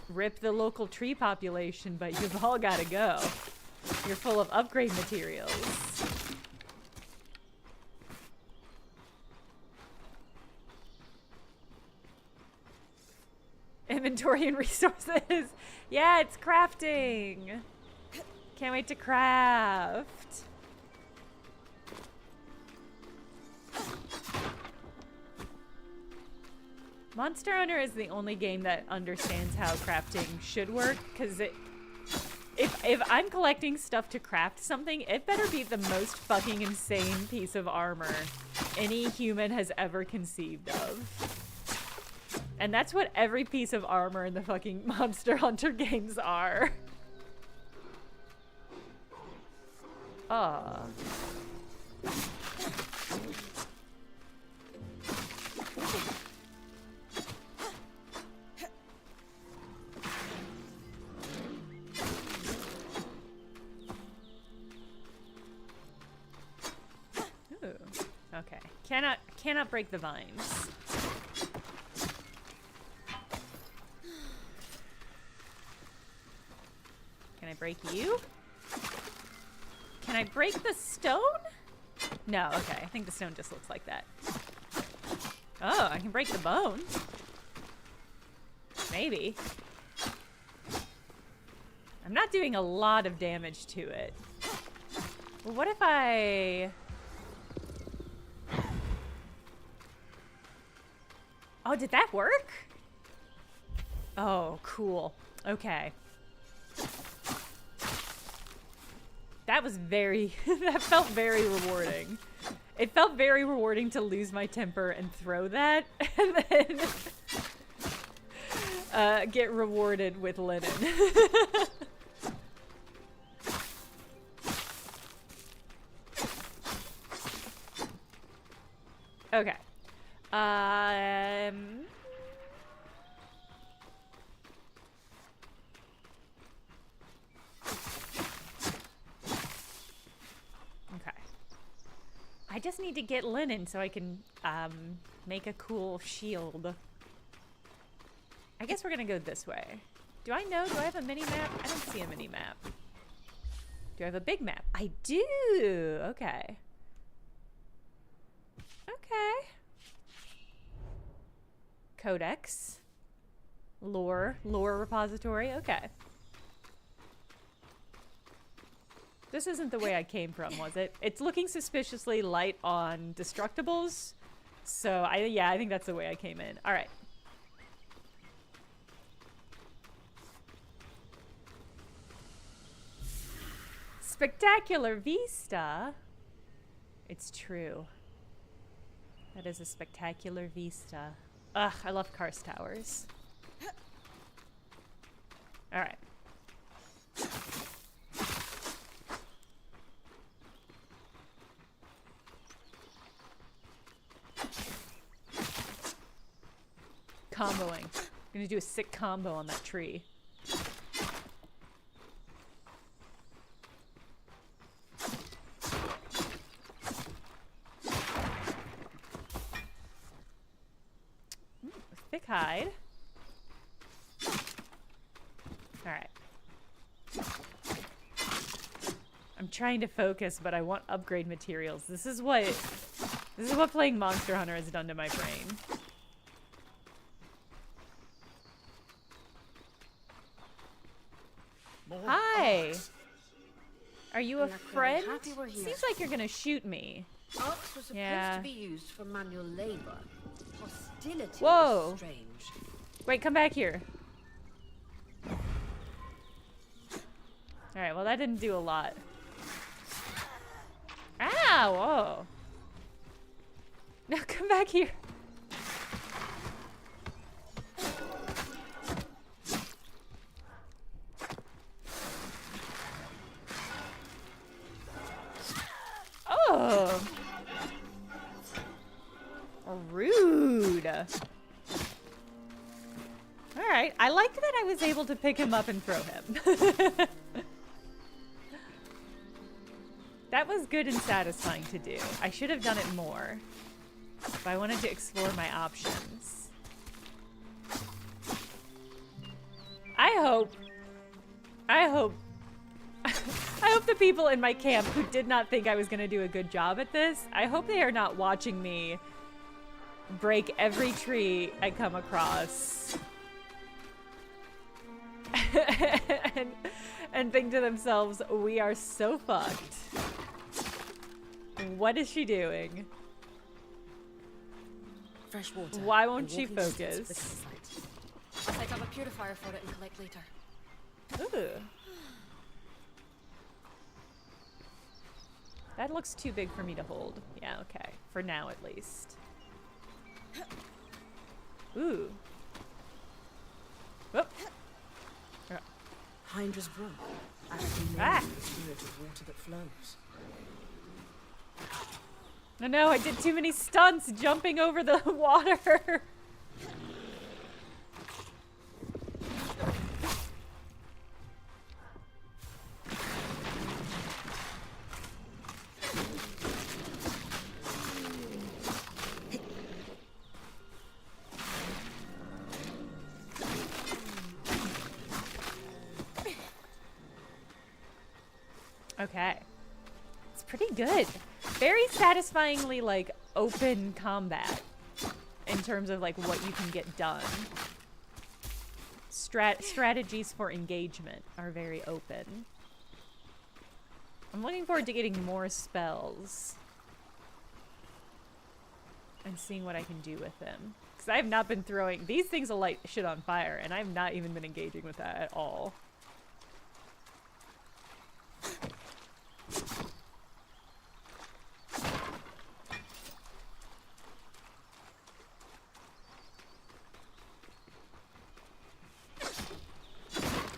Rip the local tree population, but you've all got to go. You're full of upgrade materials. Inventory and resources. Yeah, it's crafting. Can't wait to craft. Monster Hunter is the only game that understands how crafting should work, because if I'm collecting stuff to craft something, it better be the most fucking insane piece of armor any human has ever conceived of. And that's what every piece of armor in the fucking Monster Hunter games are. Ooh. Okay. Cannot break the vines. Can I break you? Can I break the stone? No, okay. I think the stone just looks like that. Oh, I can break the bone. Maybe. I'm not doing a lot of damage to it. Well, what if I... Oh, did that work? Oh, cool. Okay. That was very... that felt very rewarding. It felt very rewarding to lose my temper and throw that, and then get rewarded with linen. Okay. Okay. I just need to get linen so I can make a cool shield. I guess we're gonna go this way. Do I know? Do I have a mini map? I don't see a mini map. Do I have a big map? I do. Okay. Okay. Codex. Lore repository. Okay. This isn't the way I came from, was it? It's looking suspiciously light on destructibles. So, I think that's the way I came in. All right. Spectacular vista. It's true. That is a spectacular vista. Ugh, I love karst towers. All right. Comboing. I'm gonna do a sick combo on that tree. Thick hide. Alright. I'm trying to focus, but I want upgrade materials. This is what playing Monster Hunter has done to my brain. Hi! Are you a friend? Seems like you're gonna shoot me. Ox were supposed to be used for manual labor. Hostility Whoa. was strange. Wait, come back here. Alright, well that didn't do a lot. Ow! Whoa. No, come back here. Oh! Rude. Alright, I like that I was able to pick him up and throw him. That was good and satisfying to do. I should have done it more. If I wanted to explore my options. I hope the people in my camp who did not think I was going to do a good job at this, I hope they are not watching me break every tree I come across. and think to themselves, we are so fucked. What is she doing? Fresh water. Why won't she focus? I'll set up a purifier for it and collect later. Ooh. That looks too big for me to hold. Yeah, okay. For now, at least. Ooh. Whoop. Hydra's brook. Actually, Ah. the spirit of water that flows. Oh no, I did too many stunts jumping over the water. Okay. It's pretty good. Very satisfyingly, like, open combat in terms of, like, what you can get done. Strategies for engagement are very open. I'm looking forward to getting more spells and seeing what I can do with them. Because I have not been throwing... These things will light shit on fire, and I've not even been engaging with that at all.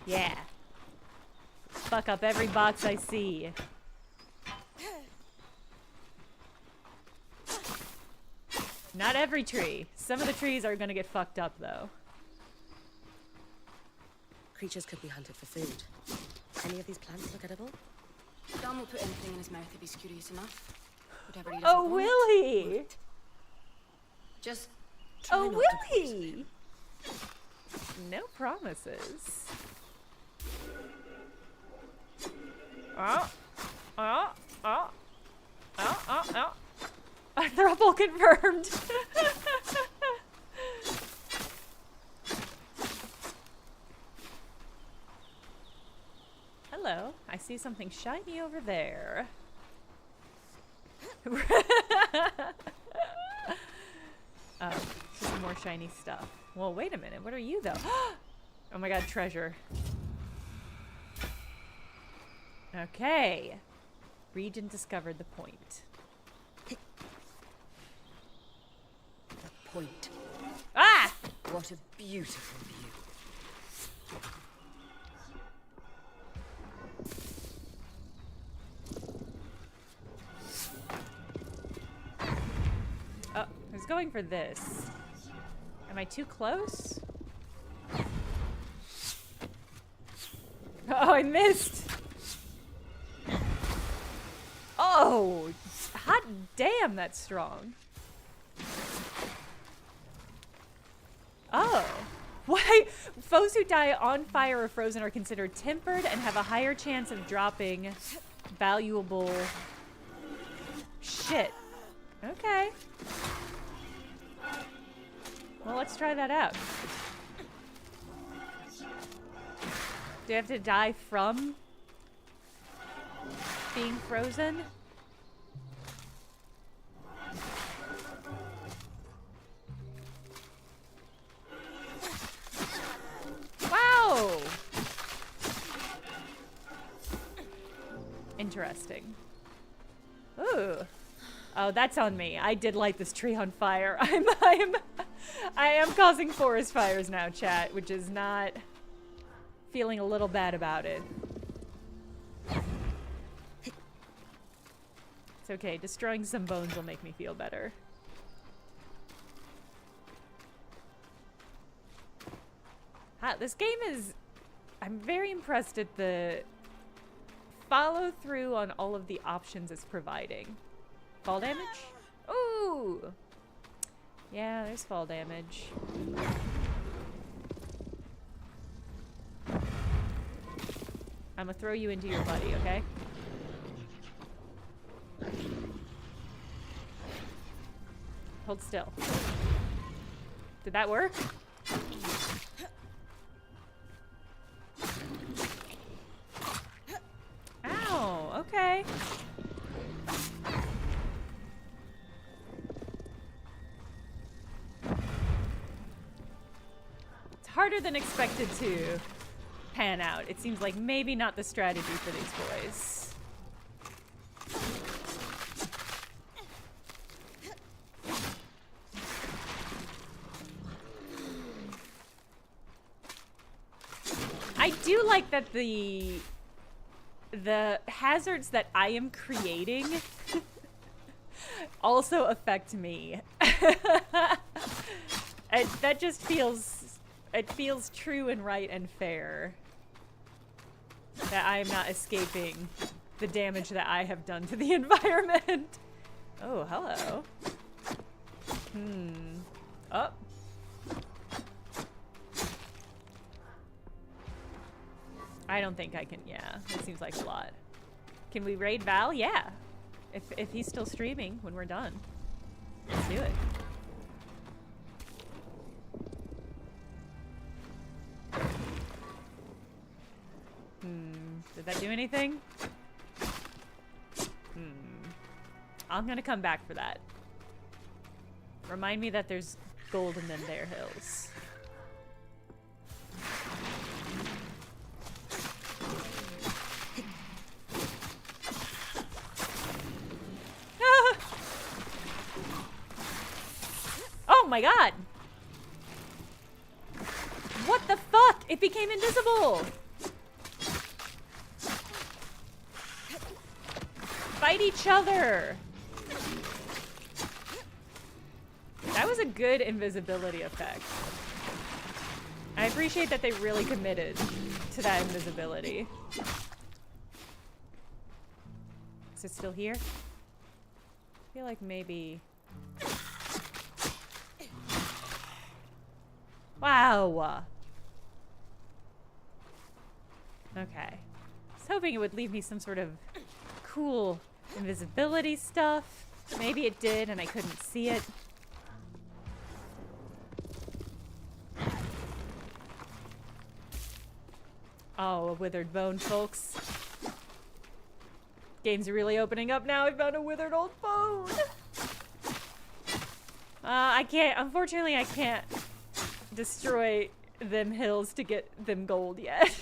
Yeah. Fuck up every box I see. Not every tree. Some of the trees are gonna get fucked up, though. Creatures could be hunted for food. Any of these plants look edible? Dom will put anything in his mouth if he's curious enough. Whatever he doesn't Oh, want, will he? will it. Just try Oh, not to will poison he? him. No promises. Oh. Oh. Oh. Oh. Oh. Oh. Throuple confirmed. Hello. I see something shiny over there. Just more shiny stuff. Well, wait a minute. What are you, though? Oh my god, treasure. Okay. Regent discovered the point. The point. Ah! What a beautiful view. Oh, I was going for this. Am I too close? Oh, I missed! Oh! Hot damn, that's strong. Oh. Why? Foes who die on fire or frozen are considered tempered and have a higher chance of dropping valuable shit. Okay. Well, let's try that out. Do you have to die from being frozen? Wow! Interesting. Ooh. Oh, that's on me. I did light this tree on fire. I am causing forest fires now, chat, which is not feeling a little bad about it. It's okay. Destroying some bones will make me feel better. This game is... I'm very impressed at the follow through on all of the options it's providing. Fall damage? Ooh! Yeah, there's fall damage. I'm gonna throw you into your buddy, okay? Hold still. Did that work? Ow, okay. It's harder than expected to pan out. It seems like maybe not the strategy for these boys. I do like that the hazards that I am creating also affect me. That just feels, it feels true and right and fair that I am not escaping the damage that I have done to the environment. Oh, hello. Oh. I don't think I can, yeah. It seems like a lot. Can we raid Val? Yeah. If he's still streaming when we're done. Let's do it. Did that do anything? I'm gonna come back for that. Remind me that there's gold in them there hills. Ah! Oh my god! What the fuck? It became invisible! Fight each other! That was a good invisibility effect. I appreciate that they really committed to that invisibility. Is it still here? I feel like maybe... Wow! Okay. I was hoping it would leave me some sort of cool invisibility stuff. Maybe it did and I couldn't see it. Oh, a withered bone, folks. Game's really opening up now. I found a withered old bone. I can't, unfortunately I can't destroy them hills to get them gold yet.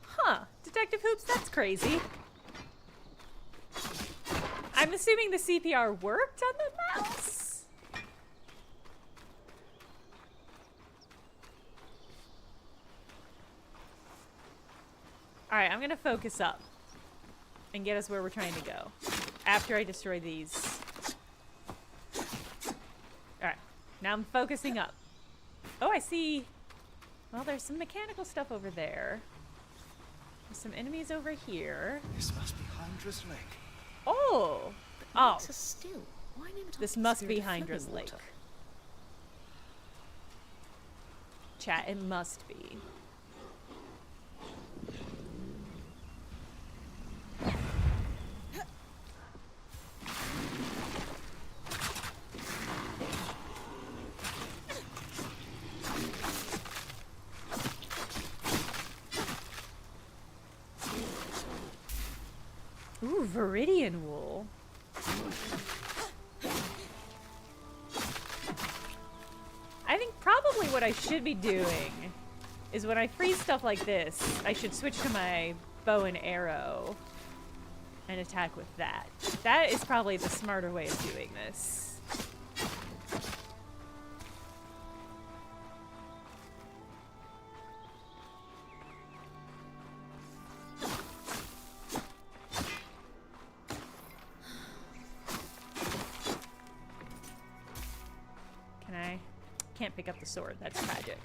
Huh, Detective Hoops, that's crazy. I'm assuming the CPR worked on the mouse? Alright, I'm gonna focus up and get us where we're trying to go after I destroy these. Alright, now I'm focusing up. Oh, I see. Well, there's some mechanical stuff over there. There's some enemies over here. This must be Hydra's Lake. Oh! Oh. So still, why name it This after the must spirit be of flowing Hydra's Lake. water? Chat, it must be. Ooh, Viridian wool. I think probably what I should be doing is when I freeze stuff like this, I should switch to my bow and arrow and attack with that. That is probably the smarter way of doing this. Can't pick up the sword. That's tragic.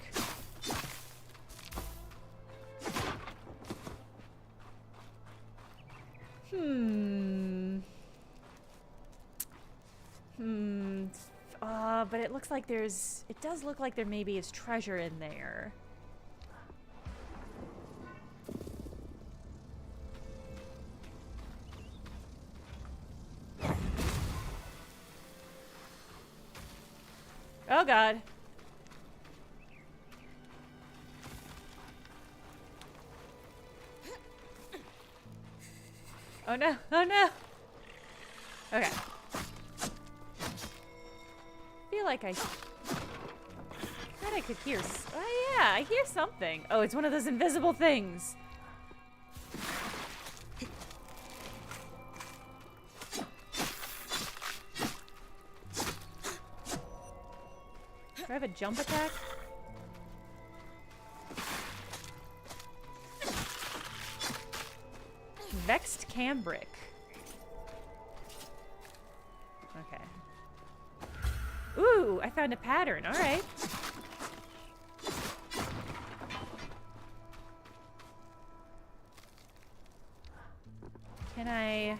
But it looks like there's... It does look like there maybe is treasure in there. Oh god. Oh no, oh no! Okay. I feel like I thought I could hear oh yeah, I hear something. Oh, it's one of those invisible things. Do I have a jump attack? Vexed cambric. Okay. Ooh, I found a pattern. All right. Can I...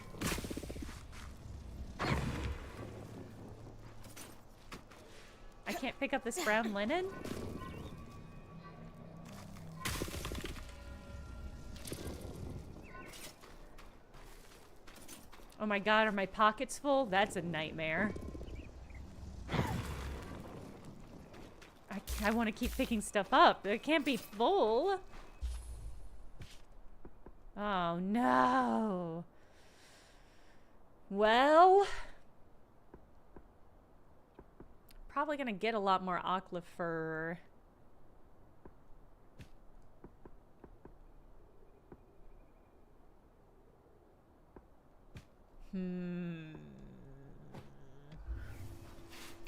I can't pick up this brown linen? Oh my god, are my pockets full? That's a nightmare. I want to keep picking stuff up. It can't be full. Oh no. Well, probably gonna get a lot more aquifer.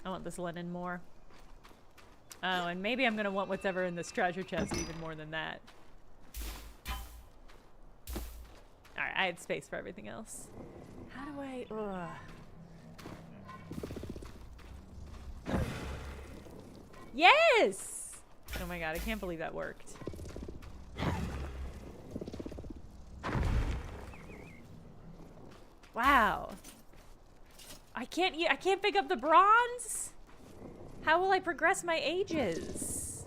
I want this linen more. Oh, and maybe I'm gonna want whatever in this treasure chest even more than that. Alright, I had space for everything else. How do I... Ugh. Yes! Oh my god, I can't believe that worked. Wow. I can't pick up the bronze? How will I progress my ages?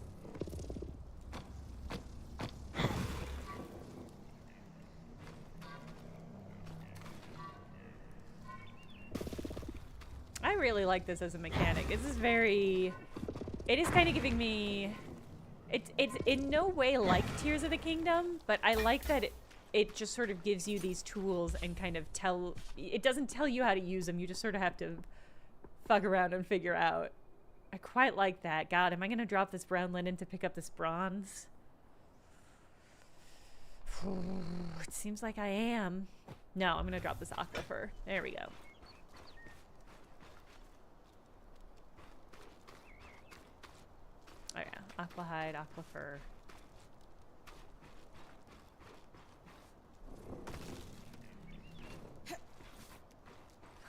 I really like this as a mechanic. This is very... It is kind of giving me... It's in no way like Tears of the Kingdom, but I like that it just sort of gives you these tools and kind of it doesn't tell you how to use them. You just sort of have to fuck around and figure out. I quite like that. God, am I going to drop this brown linen to pick up this bronze? It seems like I am. No, I'm going to drop this aquifer. There we go. Oh yeah, aquahide, aquifer.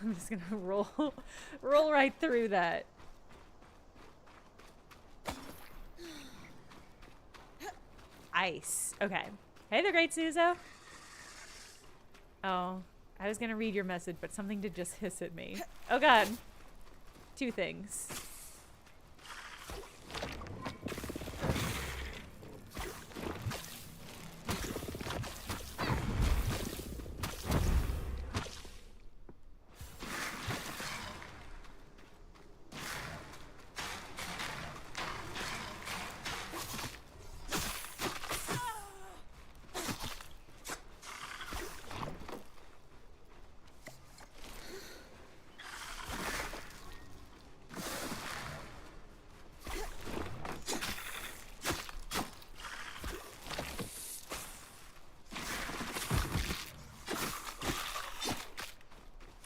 I'm just gonna roll right through that. Ice. Okay. Hey there, Great Suzo. Oh, I was gonna read your message, but something did just hiss at me. Oh god. Two things.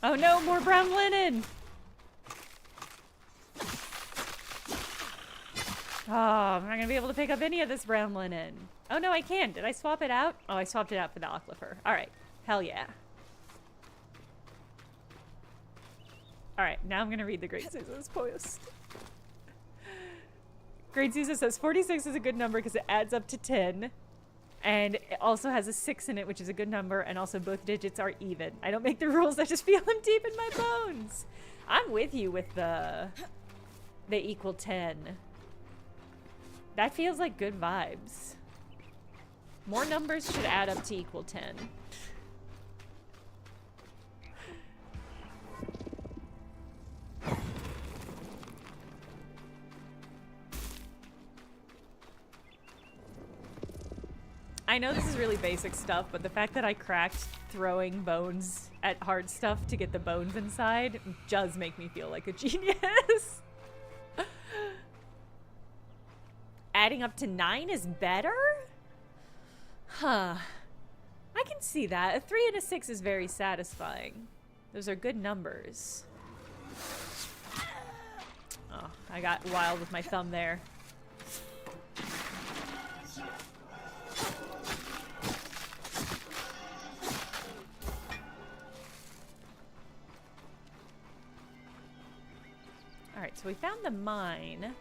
Oh no, more brown linen! Oh, I'm not gonna be able to pick up any of this brown linen. Oh no, I can. Did I swap it out? Oh, I swapped it out for the aquifer. Alright. Hell yeah. Alright, now I'm gonna read the Great Suzo's post. Great Suzo says 46 is a good number because it adds up to 10. And it also has a 6 in it, which is a good number, and also both digits are even. I don't make the rules, I just feel them deep in my bones. I'm with you with the equal 10. That feels like good vibes. More numbers should add up to equal 10. I know this is really basic stuff, but the fact that I cracked throwing bones at hard stuff to get the bones inside does make me feel like a genius. Adding up to 9 is better? Huh. I can see that. A 3 and a 6 is very satisfying. Those are good numbers. Oh, I got wild with my thumb there. so we found the mine.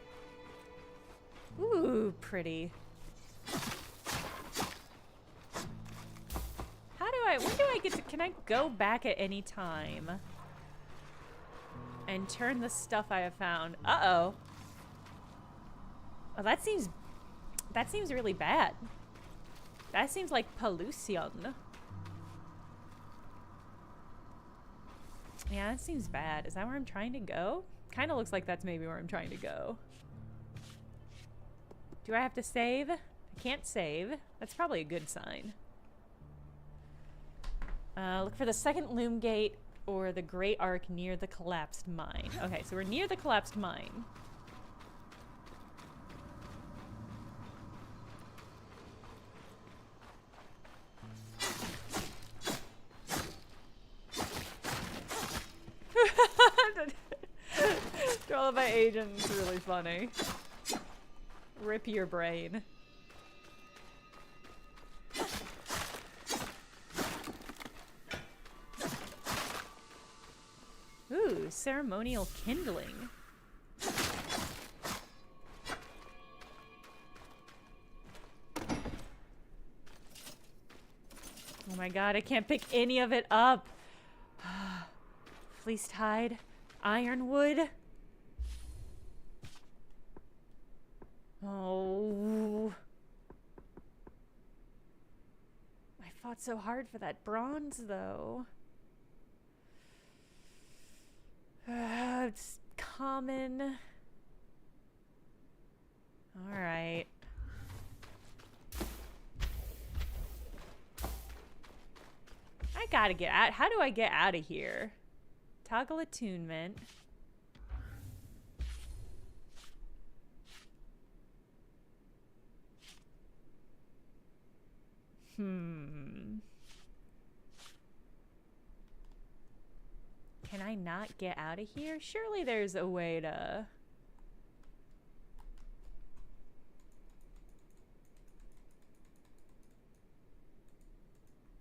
Ooh, pretty. When do I get to, can I go back at any time and turn the stuff I have found? Uh-oh. Oh, that seems really bad. That seems like pollution. Yeah, that seems bad. Is that where I'm trying to go? Kind of looks like that's maybe where I'm trying to go. Do I have to save? I can't save. That's probably a good sign. Look for the second loom gate or the great arc near the collapsed mine. Okay, so we're near the collapsed mine. All of my agents really funny. Rip your brain. Ooh, ceremonial kindling. Oh my god, I can't pick any of it up. Fleeced hide, ironwood. Oh. I fought so hard for that bronze, though. It's common. All right. I gotta get out. How do I get out of here? Toggle attunement. Can I not get out of here? Surely there's a way to...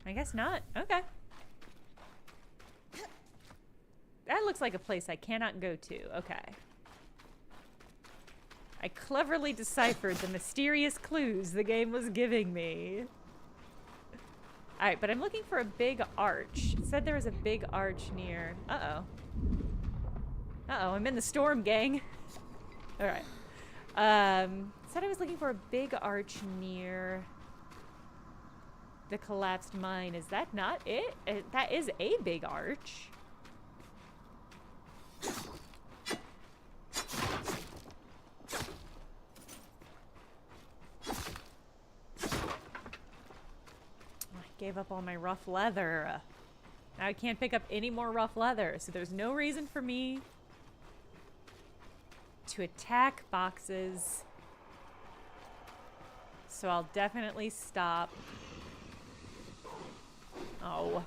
I guess not. Okay. That looks like a place I cannot go to. Okay. I cleverly deciphered the mysterious clues the game was giving me. Alright, but I'm looking for a big arch. It said there was a big arch near... Uh-oh. Uh-oh, I'm in the storm, gang. Alright. Said I was looking for a big arch near the collapsed mine. Is that not it? That is a big arch. Gave up all my rough leather. Now I can't pick up any more rough leather, so there's no reason for me to attack boxes. So I'll definitely stop. Oh.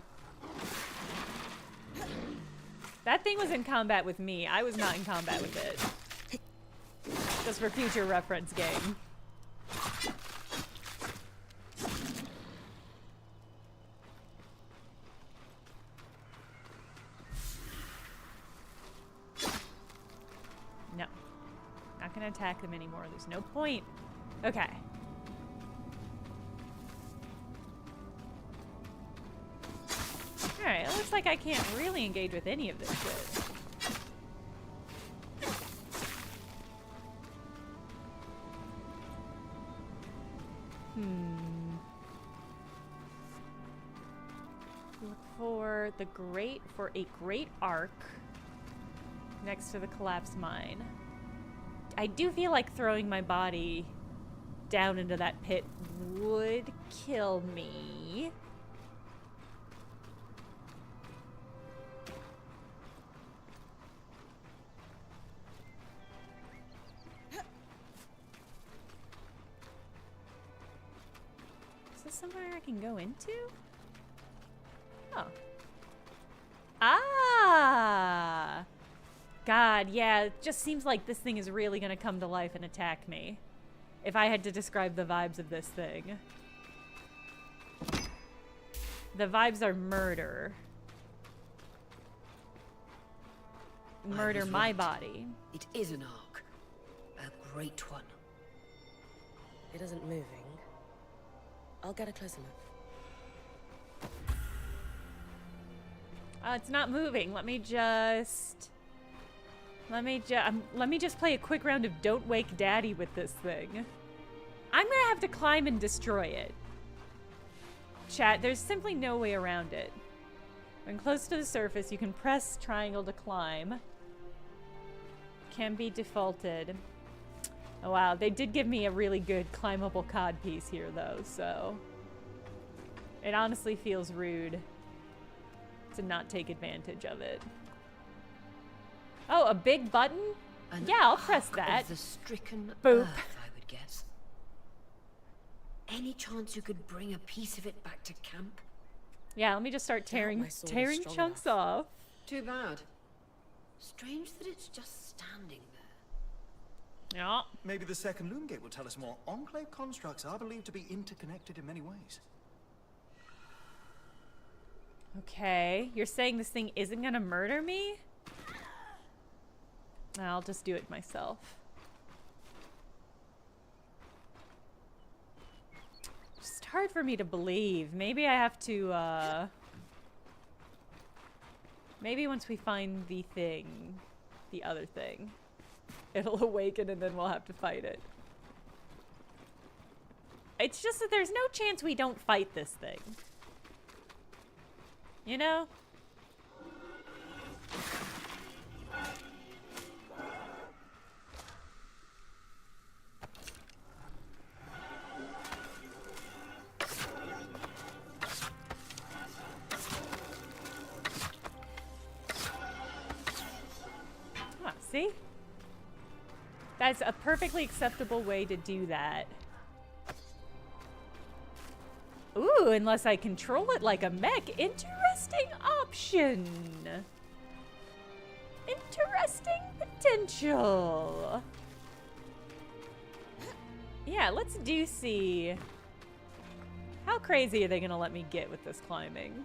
That thing was in combat with me. I was not in combat with it. Just for future reference, game. Attack them anymore. There's no point. Okay. Alright, it looks like I can't really engage with any of this shit. Look for the a great arc next to the collapsed mine. I do feel like throwing my body down into that pit would kill me. Is this somewhere I can go into? Oh. Ah! God, yeah, it just seems like this thing is really gonna come to life and attack me. If I had to describe the vibes of this thing. The vibes are murder. murder was my right. body. It is an ark. A great one. It isn't moving. I'll get a closer look. It's not moving. Let me just play a quick round of Don't Wake Daddy with this thing. I'm gonna have to climb and destroy it. Chat, there's simply no way around it. When close to the surface, you can press triangle to climb. Can be defaulted. Oh wow, they did give me a really good climbable cod piece here though, so it honestly feels rude to not take advantage of it. Oh, a big button? Yeah, I'll press Ark that. Of the stricken Boop. earth, I would guess. Any chance you could bring a piece of it back to camp? Yeah, let me just start tearing my sword is tearing strong chunks enough. off. Too bad. Strange that it's just standing there. Yeah. Maybe the second loom gate will tell us more. Enclave constructs are believed to be interconnected in many ways. Okay, you're saying this thing isn't gonna murder me? I'll just do it myself. It's hard for me to believe. Maybe I have to, maybe once we find the thing, the other thing, it'll awaken and then we'll have to fight it. It's just that there's no chance we don't fight this thing. You know? Ah, see? That's a perfectly acceptable way to do that. Ooh, unless I control it like a mech. Interesting option. Interesting potential. Yeah, let's do see. How crazy are they gonna let me get with this climbing?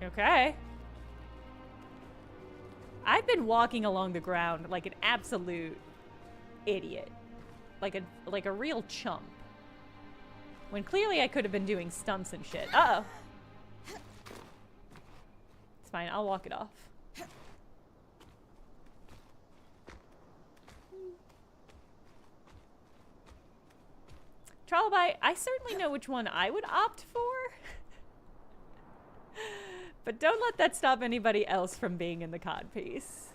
Okay. I've been walking along the ground like an absolute idiot. Like a real chump. When clearly I could have been doing stunts and shit. Uh-oh. It's fine, I'll walk it off. Trialby, I certainly know which one I would opt for. But don't let that stop anybody else from being in the cod piece.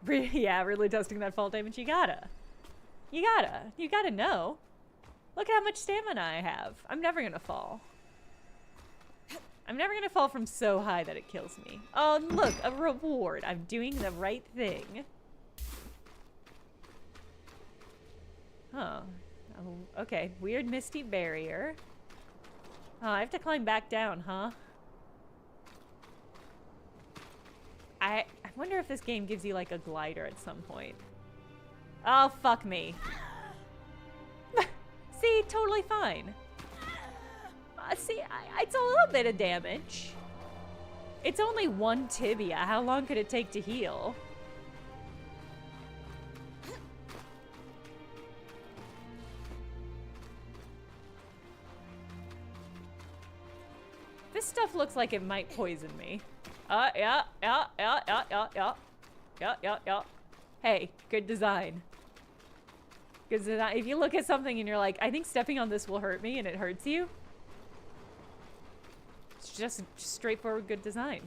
Yeah, really testing that fall damage. You gotta know. Look at how much stamina I have. I'm never gonna fall. I'm never gonna fall from so high that it kills me. Oh, look, a reward. I'm doing the right thing. Huh. Oh, okay, weird misty barrier. Oh, I have to climb back down, huh? I wonder if this game gives you like a glider at some point. Oh, fuck me. See, totally fine. See, it's a little bit of damage. It's only one tibia. How long could it take to heal? This stuff looks like it might poison me. Yeah. Hey, good design. Good design. If you look at something and you're like, I think stepping on this will hurt me, and it hurts you, it's just straightforward good design.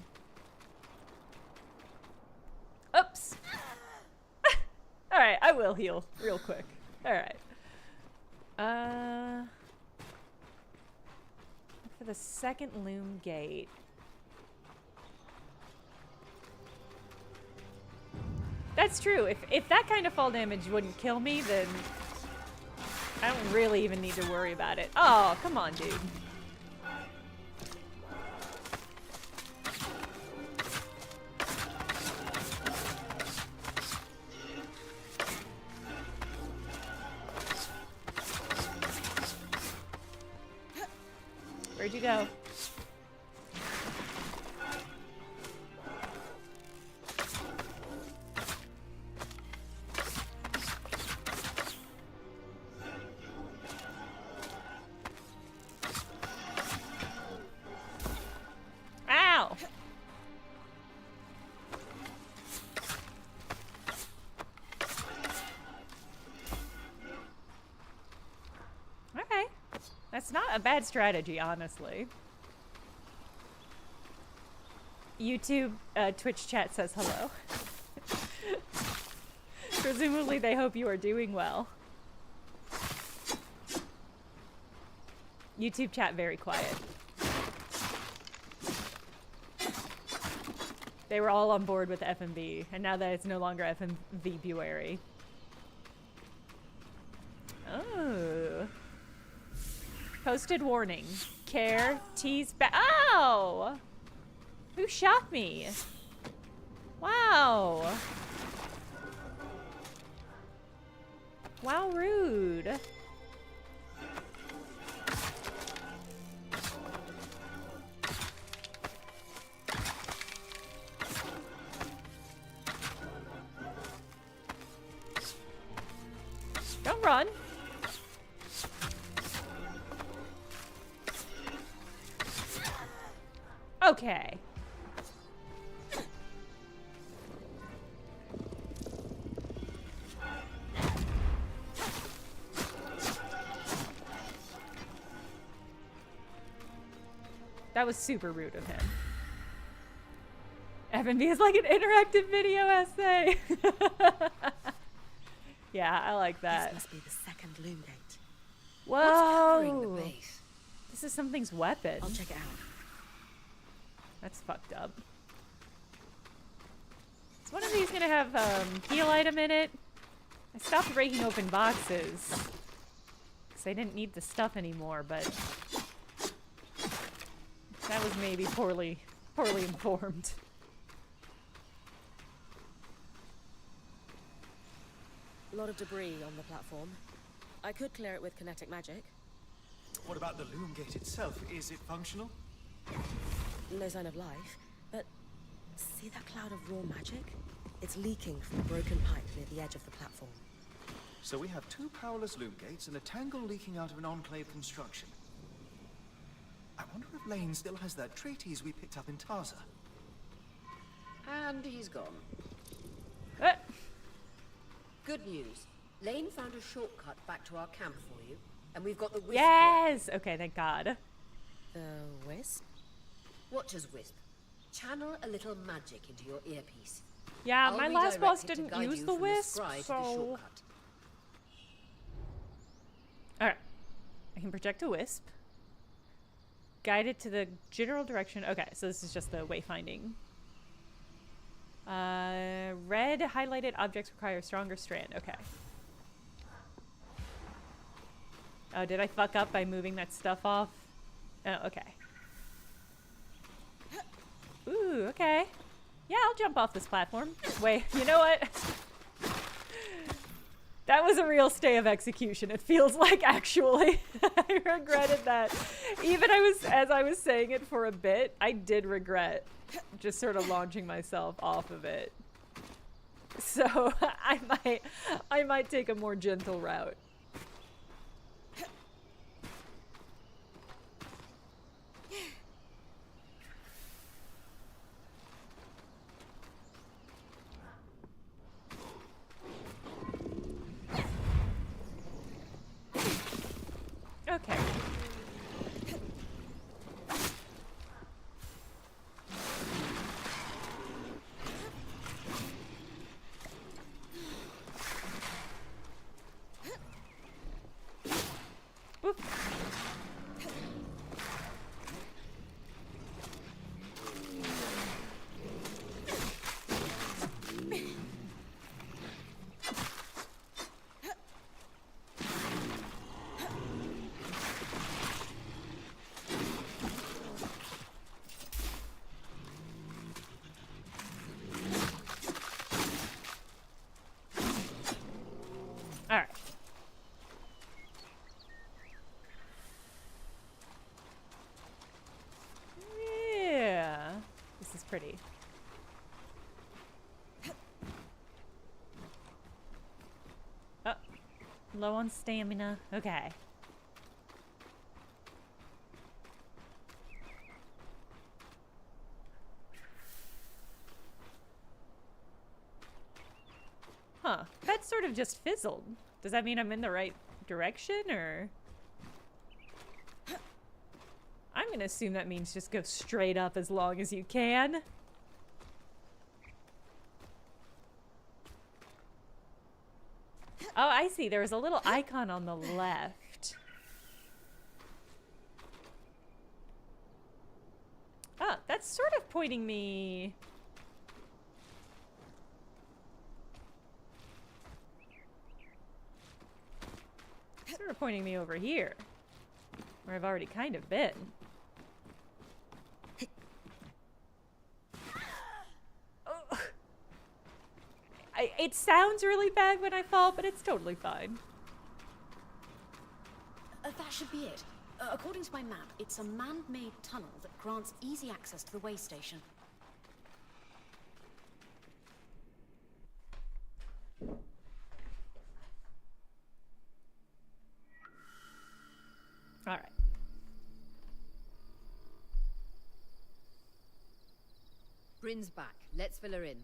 Oops. Alright, I will heal real quick. Alright. For the second loom gate. That's true. If that kind of fall damage wouldn't kill me, then I don't really even need to worry about it. Oh, come on, dude. Where'd you go? Ow! Okay. That's not a bad strategy, honestly. YouTube Twitch chat says hello. Presumably they hope you are doing well. YouTube chat very quiet. They were all on board with FMV, and now that it's no longer FMV-buary. Oh. Posted warning. Care, tease back. Ow! Who shot me? Wow. Wow, rude. Don't run. Okay. That was super rude of him. FNB is like an interactive video essay. Yeah, I like that. This must be the second loom gate. Whoa! What's covering the base? This is something's weapon. I'll check it out. That's fucked up. Is one of these gonna have heal item in it? I stopped breaking open boxes because I didn't need the stuff anymore, but that was maybe poorly informed. A lot of debris on the platform. I could clear it with kinetic magic. What about the loom gate itself? Is it functional? No sign of life, but see that cloud of raw magic? It's leaking from a broken pipe near the edge of the platform. So we have two powerless loom gates and a tangle leaking out of an enclave construction. I wonder if Lane still has that treatise we picked up in Taza. And he's gone. Uh, Good news. Lane found a shortcut back to our camp for you, and we've got the wisp. yes! Okay, thank God. The wisp? Watcher's wisp. Channel a little magic into your earpiece. Yeah, I'll my last boss redirect it to didn't guide use you the from wisp, scry to the so... shortcut. Alright. I can project a wisp. Guide it to the general direction. Okay, so this is just the wayfinding. Red highlighted objects require stronger strand. Okay. Oh, did I fuck up by moving that stuff off? Oh, okay. Ooh, okay. Yeah, I'll jump off this platform. Wait, you know what? That was a real stay of execution. It feels like, actually. I regretted that. Even as I was saying it for a bit, I did regret just sort of launching myself off of it. So I might take a more gentle route. Okay. pretty. Oh, low on stamina. Okay. Huh. That sort of just fizzled. Does that mean I'm in the right direction, or? I'm gonna assume that means just go straight up as long as you can. Oh, I see. There was a little icon on the left. Oh, that's sort of pointing me... Sort of pointing me over here, where I've already kind of been. Oh. It sounds really bad when I fall, but it's totally fine. That should be it. According to my map, it's a man-made tunnel that grants easy access to the way station. All right. Bryn's back. Let's fill her in.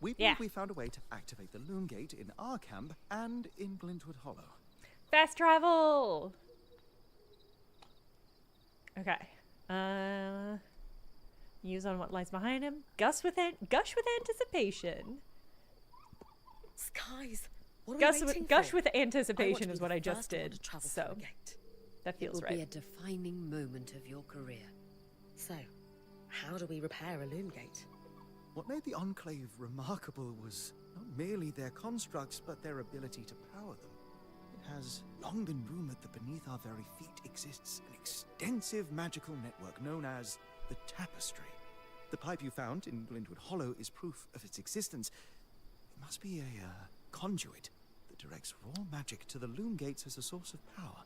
We believe we found a way to activate the Loom Gate in our camp and in Glintwood Hollow. Fast travel! Okay. Use on what lies behind him. Gush with anticipation. Skies. What are we waiting Gush for? with anticipation I is what I just did. So that feels It will right. be a defining moment of your career. So, how do we repair a loom gate? What made the Enclave remarkable was not merely their constructs, but their ability to power them. It has long been rumored that beneath our very feet exists an extensive magical network known as the Tapestry. The pipe you found in Glintwood Hollow is proof of its existence. It must be a conduit that directs raw magic to the Loom Gates as a source of power.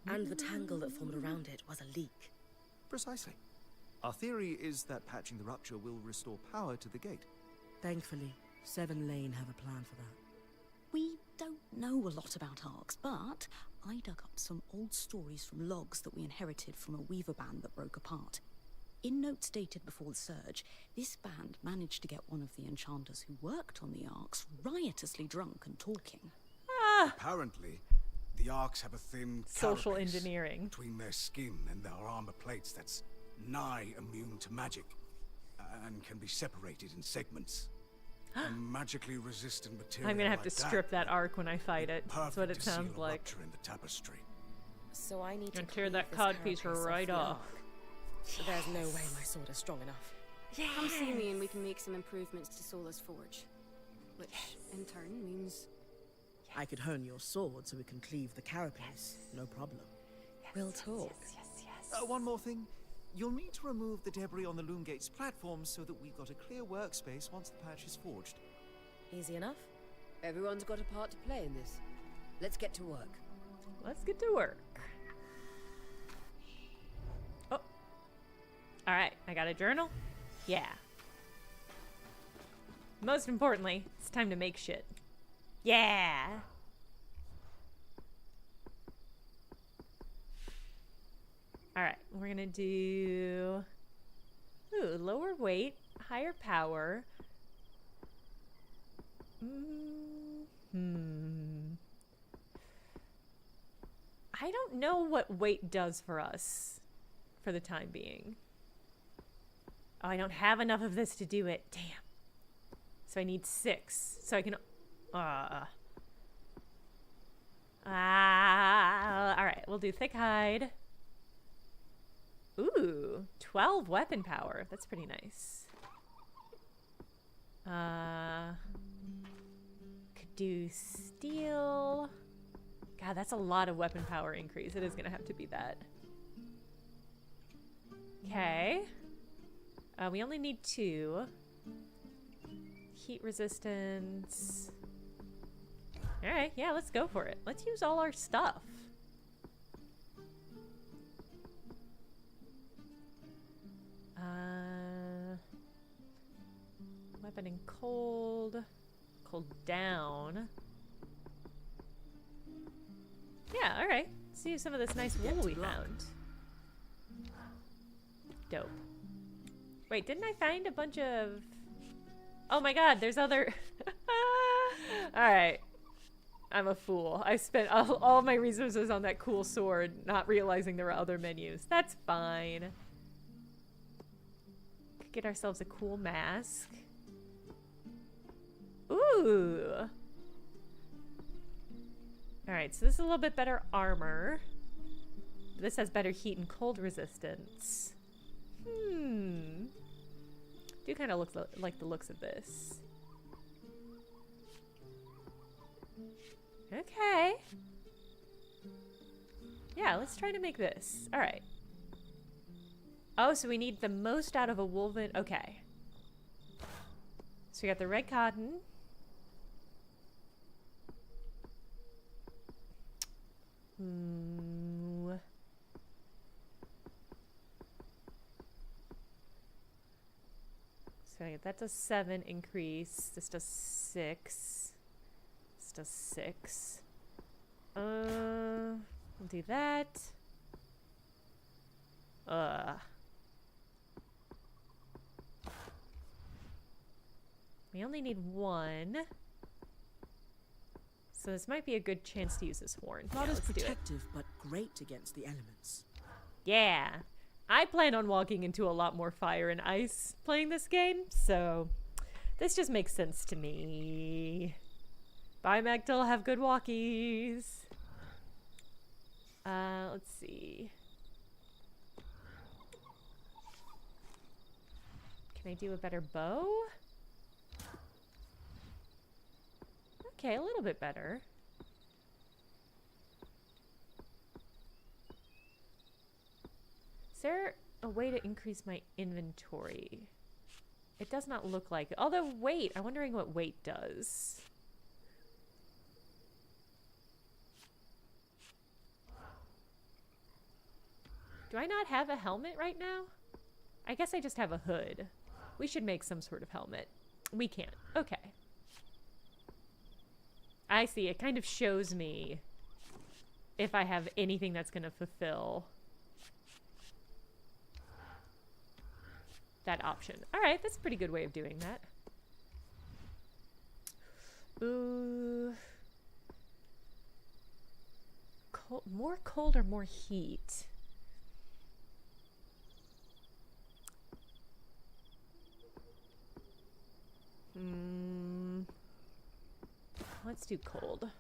And the tangle that formed around it was a leak. Precisely. Our theory is that patching the rupture will restore power to the gate. Thankfully, Seven Lane have a plan for that. We don't know a lot about arcs, but I dug up some old stories from logs that we inherited from a weaver band that broke apart. In notes dated before the surge, this band managed to get one of the enchanters who worked on the arcs riotously drunk and talking. Apparently, the Arks have a thin Social carapace engineering. between their skin and their armor plates that's nigh immune to magic and can be separated in segments. A magically resistant material. I'm gonna have like to strip that would arc when I fight it. That's what perfect it to seal sounds a like. rupture in the tapestry. So I need to And tear cleave that this cod piece carapace right the off. arc. There's no way my sword is strong enough. Come see me and we can make some improvements to Sola's forge. Which, in turn, means... I could hone your sword so we can cleave the carapace. No problem. We'll talk. One more thing. You'll need to remove the debris on the Loom Gate's platform so that we've got a clear workspace once the patch is forged. Easy enough? Everyone's got a part to play in this. Let's get to work. Let's get to work. Oh. Alright, I got a journal. Yeah. Most importantly, it's time to make shit. Yeah! Alright, we're gonna do... Ooh, lower weight, higher power. I don't know what weight does for us for the time being. Oh, I don't have enough of this to do it. Damn. So I need 6. So I can... Alright, we'll do thick hide. Ooh, 12 weapon power. That's pretty nice. Could do steel. God, that's a lot of weapon power increase. It is gonna have to be that. Okay. We only need 2. Heat resistance. Alright, yeah, let's go for it. Let's use all our stuff. hold down. Yeah, alright. See some of this nice wool we found. Dope. Wait, didn't I find a bunch of... Oh my god, there's other... Alright. I'm a fool. I spent all my resources on that cool sword, not realizing there were other menus. That's fine. Could get ourselves a cool mask. Ooh. Alright, so this is a little bit better armor. This has better heat and cold resistance. Do kind of look like the looks of this. Okay. Yeah, let's try to make this. Alright. Oh, so we need the most out of a woven... Okay. So we got the red cotton. Ooh. So that does 7 increase. This does 6. This does 6. We'll do that. We only need 1. So this might be a good chance to use this horn. Not Yeah, as let's do it. protective, but great against the elements. Yeah. I plan on walking into a lot more fire and ice playing this game, so this just makes sense to me. Bye, Magdal. Have good walkies. Let's see. Can I do a better bow? Okay, a little bit better. Is there a way to increase my inventory? It does not look like it. Although, weight. I'm wondering what weight does. Do I not have a helmet right now? I guess I just have a hood. We should make some sort of helmet. We can't. Okay. I see. It kind of shows me if I have anything that's going to fulfill that option. All right, that's a pretty good way of doing that. Ooh. Cold, more cold or more heat? Let's do cold.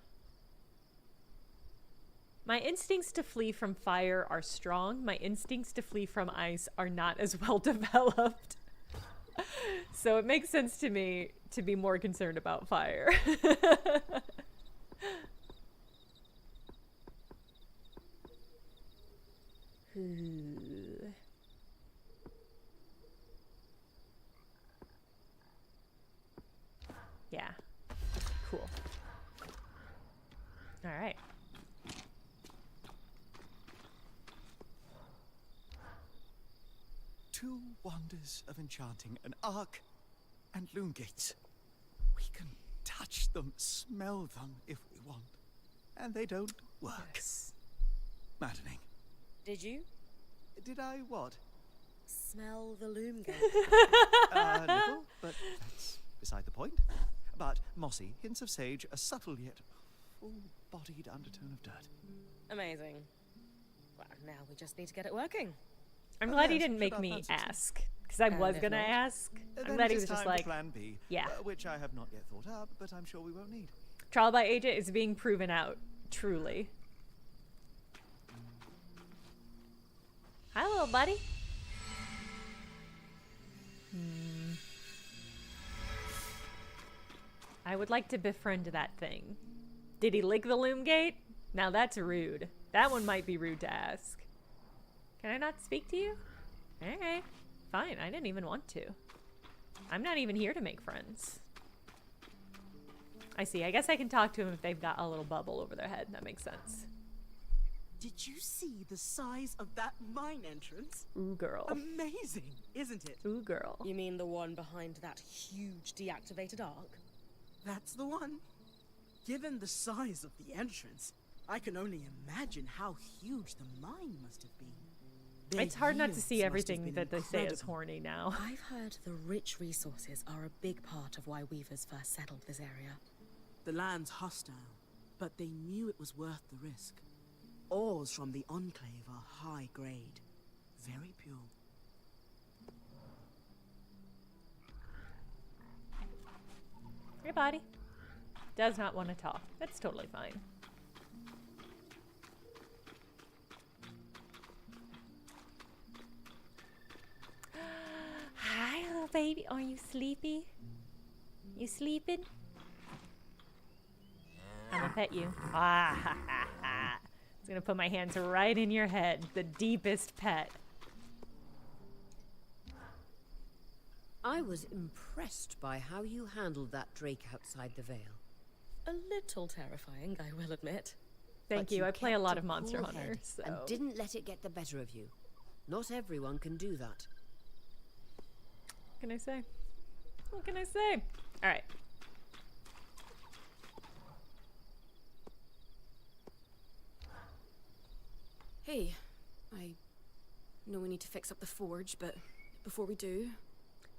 My instincts to flee from fire are strong. My instincts to flee from ice are not as well developed. So it makes sense to me to be more concerned about fire. Yeah. Cool. All right. Two wonders of enchanting, an arc and loom gates. We can touch them, smell them if we want. And they don't work. Yes. Maddening. Did you Did I what? smell the loom gate? A little, but that's beside the point. But mossy, hints of sage, a subtle yet full-bodied undertone of dirt. Amazing. Well, now we just need to get it working. I'm glad he yes, didn't should make our me plan succeed? ask, because I And was if gonna not? ask. I'm Then glad it he is was just time for like, plan B, yeah. Which I have not yet thought up, but I'm sure we won't need. Trial by agent is being proven out, truly. Hi, little buddy. I would like to befriend that thing. Did he lick the loom gate? Now that's rude. That one might be rude to ask. Can I not speak to you? Okay, fine. I didn't even want to. I'm not even here to make friends. I see. I guess I can talk to them if they've got a little bubble over their head. That makes sense. Did you see the size of that mine entrance? Ooh, girl. Amazing, isn't it? Ooh, girl. You mean the one behind that huge deactivated arc? That's the one. Given the size of the entrance, I can only imagine how huge the mine must have been. Their It's hard not to yields see must have everything been that they say is incredible. horny now. I've heard the rich resources are a big part of why weavers first settled this area. The land's hostile, but they knew it was worth the risk. Ores from the Enclave are high grade, very pure. Your body does not want to talk. That's totally fine. Hi, little baby. Are you sleepy? You sleeping? I'm gonna pet you. Ah, ha, ha, ha. I'm gonna put my hands right in your head. The deepest pet. I was impressed by how you handled that drake outside the Vale. A little terrifying, I will admit. Thank But you. I play a kept lot of Monster cool Hunter, head so. and didn't let it get the better of you. Not everyone can do that. What can I say? What can I say? All right. Hey, I know we need to fix up the forge, but before we do,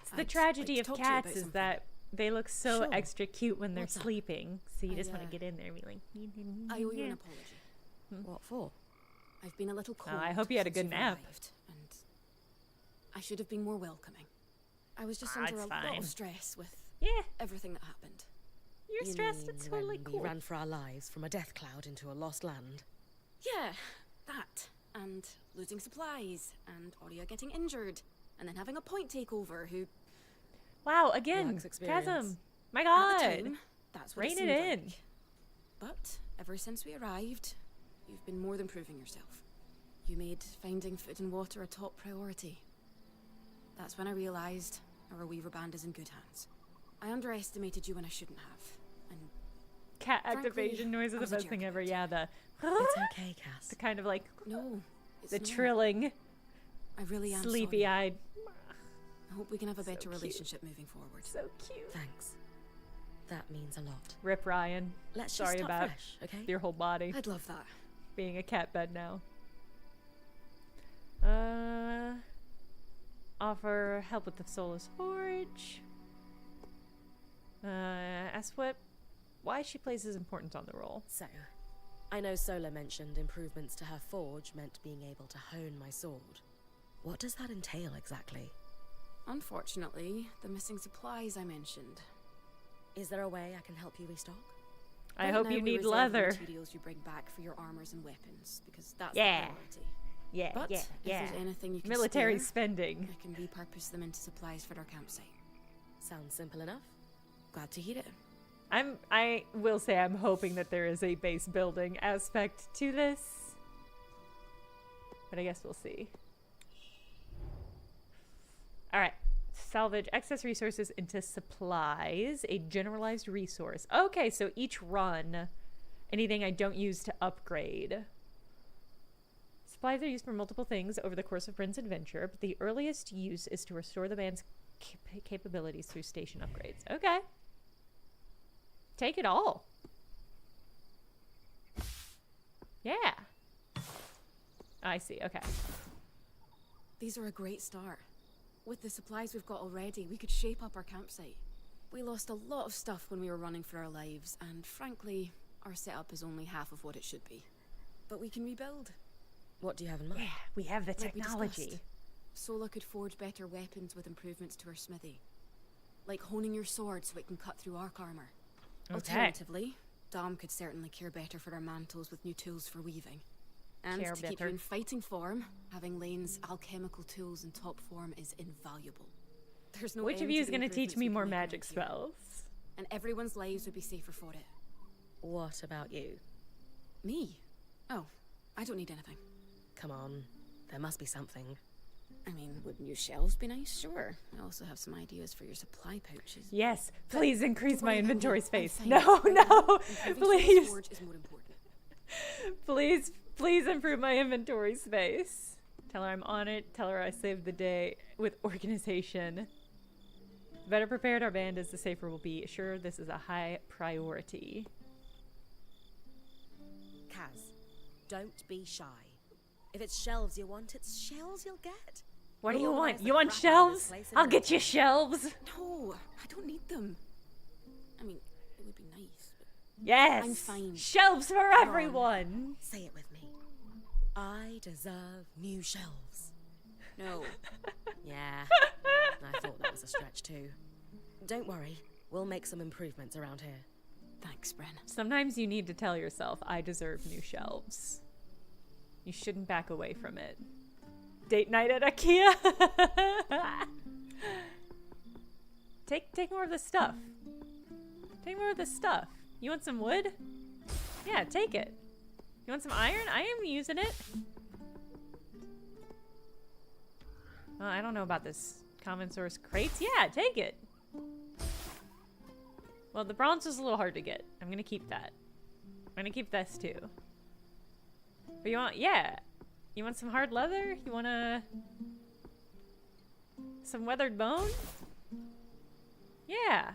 It's the I'd tragedy like to of talk to you cats about is something. that they look so Sure. extra cute when they're What's up? sleeping. So you I, just want to uh, get in there and be like, I owe you an apology. What for? I've been a little cold. I hope you had a since good you've nap. arrived, and I should have been more welcoming. I was just Ah, under it's a lot fine. of stress with Yeah, everything that happened. you're You stressed. mean It's totally when cool. we ran for our lives from a death cloud into a lost land? Yeah, that. And losing supplies, and Aurea getting injured, and then having a point takeover who, Wow, again, Lacks experience. Chasm. My at God. the time, that's what Rein it it seemed in. like. But ever since we arrived, you've been more than proving yourself. You made finding food and water a top priority. That's when I realized our Weaver band is in good hands. I underestimated you when I shouldn't have, and Cat Frankly, activation noise I is was the a best thing jerk ever. about it. Yeah, the It's okay, Cass. the kind of like no, it's the not. trilling, I really am sorry. sleepy-eyed. I hope we can have a So better cute. relationship moving forward. So cute. Thanks. That means a lot. Rip Ryan. Let's Sorry just start about fresh, okay? your whole body I'd love that. being a cat bed now. Offer help with the Soulless Forge. Ask why she places importance on the role. So, I know Sola mentioned improvements to her forge meant being able to hone my sword. What does that entail exactly? Unfortunately, the missing supplies I mentioned. Is there a way I can help you restock? I Right hope now you we need reserve leather. The materials you bring back for your armors and weapons, because that's Yeah. the priority. Yeah, But yeah, if yeah. there's anything you can Military spare, spending. I can repurpose them into supplies for our campsite. Sounds simple enough. Glad to hear it. I will say I'm hoping that there is a base building aspect to this. But I guess we'll see. Alright. Salvage excess resources into supplies. A generalized resource. Okay, so each run, anything I don't use to upgrade. Supplies are used for multiple things over the course of Bryn's adventure, but the earliest use is to restore the band's capabilities through station upgrades. Okay. Take it all. Yeah. I see. Okay. These are a great start. With the supplies we've got already, we could shape up our campsite. We lost a lot of stuff when we were running for our lives, and frankly, our setup is only half of what it should be. But we can rebuild. What do you have in mind? Yeah, we have the Like we technology. discussed. Sola could forge better weapons with improvements to her smithy. Like honing your sword so it can cut through arc armor. Okay. Alternatively, Dom could certainly care better for our mantles with new tools for weaving. And Care to keep you better. in fighting form, having Lane's alchemical tools in top form is invaluable. There's no Which of end you to is the going to teach improvements me we more can make magic around here. spells? And everyone's lives would be safer for it. What about you? Me? Oh, I don't need anything. Come on. There must be something. I mean, would new shelves be nice? Sure. I also have some ideas for your supply pouches. Yes, please increase Don't my worry about inventory me. I'm space. fine. No, Right no, now, improving Sola's please, forge is more important. please improve my inventory space. Tell her I'm on it. Tell her I saved the day with organization. better prepared our band is, the safer we'll be. Sure, this is a high priority. Kaz, don't be shy. If it's shelves you want, it's shelves you'll get. What do We'll you want? organise You the want crap out of this shelves? place in I'll no get you time. shelves. No, I don't need them. I mean, it would be nice, but Yes. I'm fine. Shelves for Come on. everyone. Say it with me. I deserve new shelves. no. Yeah, I thought that was a stretch too. Don't worry, we'll make some improvements around here. Thanks, Bren. Sometimes you need to tell yourself, I deserve new shelves. You shouldn't back away from it. Date night at IKEA. Take more of this stuff. Take more of this stuff. You want some wood? Yeah, take it. You want some iron? I am using it. Well, I don't know about this common source crates. Yeah, take it. Well, the bronze is a little hard to get. I'm gonna keep that. I'm gonna keep this too. But you want, yeah. You want some hard leather? You wanna... some weathered bone? Yeah.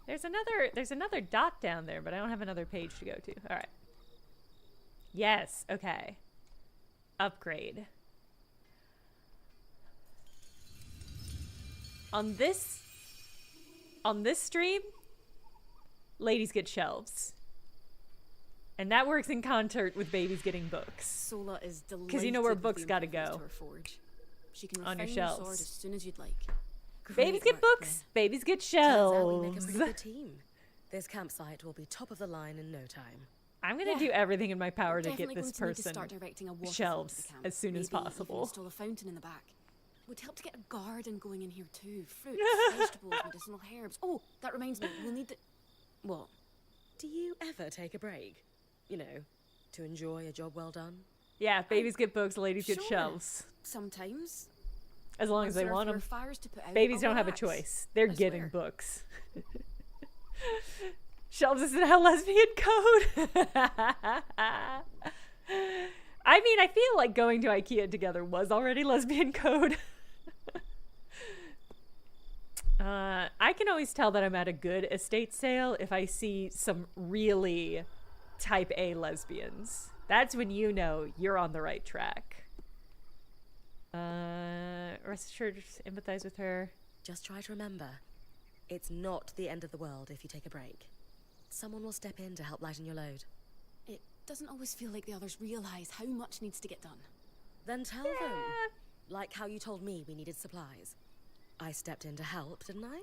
There's another dot down there, but I don't have another page to go to. All right. Yes, okay. Upgrade. On this stream, ladies get shelves. And that works in concert with babies getting books. Sola is delighted. Because you know where with books the gotta improvements go. to her forge. She can On your refine your shelves. sword as soon as you'd like. Babies Great get work, books. Bryn. Babies get Turns out we make a shelves. pretty good team. This campsite will be top of the line in no time. I'm gonna Yeah. do everything in my power We're to get definitely this going to need to person start directing a waterfall shelves to the camp. as soon as Maybe possible. Even install a fountain in the back. Would help to get a garden going in here too. Fruits, vegetables, medicinal herbs. Oh, that reminds me. We'll need the... What? Do you ever take a break? You know, to enjoy a job well done? Yeah, babies get books, ladies get Sure. shelves. Sometimes. As long as Once they there are want fewer them. fires to put out, Babies I'll don't have a relax. choice. They're I getting swear. books. Shelves isn't a lesbian code. I mean, I feel like going to IKEA together was already lesbian code. I can always tell that I'm at a good estate sale if I see some really type A lesbians. That's when you know you're on the right track. Rest assured, just empathize with her. Just try to remember, it's not the end of the world if you take a break. Someone will step in to help lighten your load. It doesn't always feel like the others realise how much needs to get done. Then tell them. Like how you told me we needed supplies. I stepped in to help, didn't I?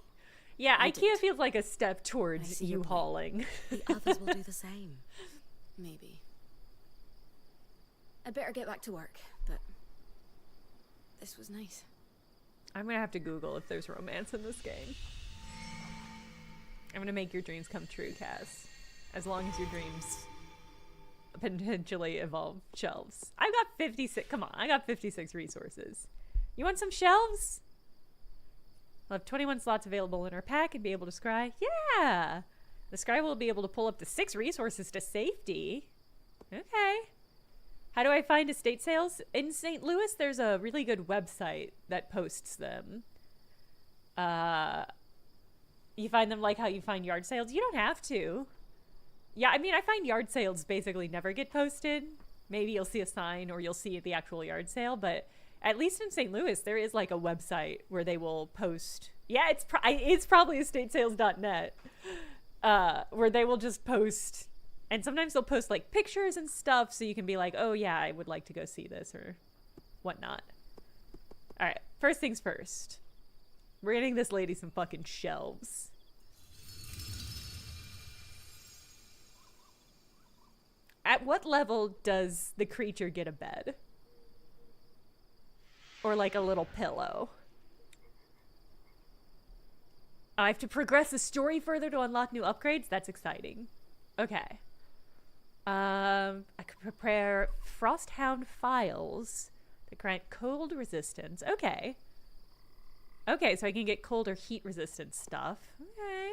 Yeah, You IKEA did. feels like a step towards see your you point. hauling. The others will do the same. Maybe. I'd better get back to work, but... This was nice. I'm gonna have to Google if there's romance in this game. I'm gonna make your dreams come true, Cass. As long as your dreams potentially involve shelves. I've got 56. Come on, I got 56 resources. You want some shelves? We'll have 21 slots available in our pack and be able to scry. Yeah! The scry will be able to pull up to 6 resources to safety. Okay. How do I find estate sales? In St. Louis, there's a really good website that posts them. You find them like how you find yard sales. You don't have to. Yeah, I mean, I find yard sales basically never get posted. Maybe you'll see a sign or you'll see the actual yard sale, but at least in St. Louis, there is like a website where they will post. Yeah, it's probably estatesales.net, where they will just post, and sometimes they'll post like pictures and stuff, so you can be like, oh yeah, I would like to go see this or whatnot. All right, first things first. We're getting this lady some fucking shelves. At what level does the creature get a bed? Or like a little pillow? I have to progress the story further to unlock new upgrades? That's exciting. Okay. I could prepare Frosthound files that grant cold resistance. Okay. Okay, so I can get cold or heat resistant stuff. Okay.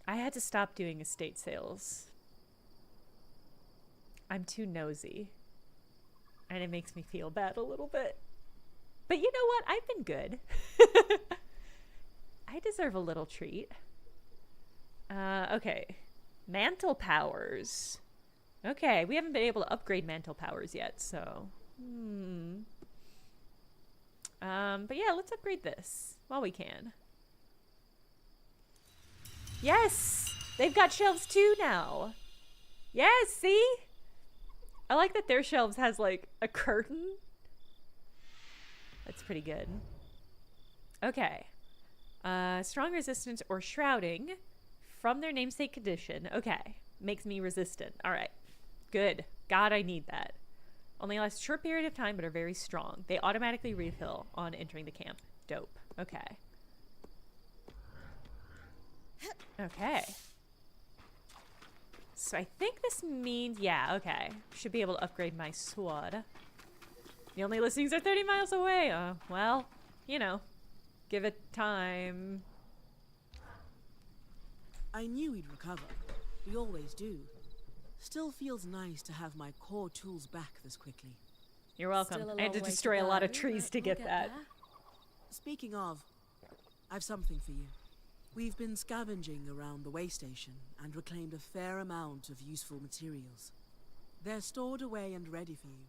I had to stop doing estate sales. I'm too nosy. And it makes me feel bad a little bit. But you know what? I've been good. I deserve a little treat. Okay. Mantle powers. Okay, we haven't been able to upgrade mantle powers yet, so... But yeah, let's upgrade this while we can. Yes! They've got shelves too now. Yes, see? I like that their shelves has like a curtain. That's pretty good. Okay. Strong resistance or shrouding from their namesake condition. Okay. Makes me resistant. All right. Good. God, I need that. Only last a short period of time, but are very strong. They automatically refill on entering the camp. Dope. Okay. Okay. So I think this means, yeah, okay. Should be able to upgrade my sword. The only listings are 30 miles away. Well, you know, give it time. I knew we'd recover. We always do. Still feels nice to have my core tools back this quickly. You're welcome. Still a I had to long way destroy to a lot of go, trees but to we'll get get that. there. Speaking of, I've something for you. We've been scavenging around the way station and reclaimed a fair amount of useful materials. They're stored away and ready for you.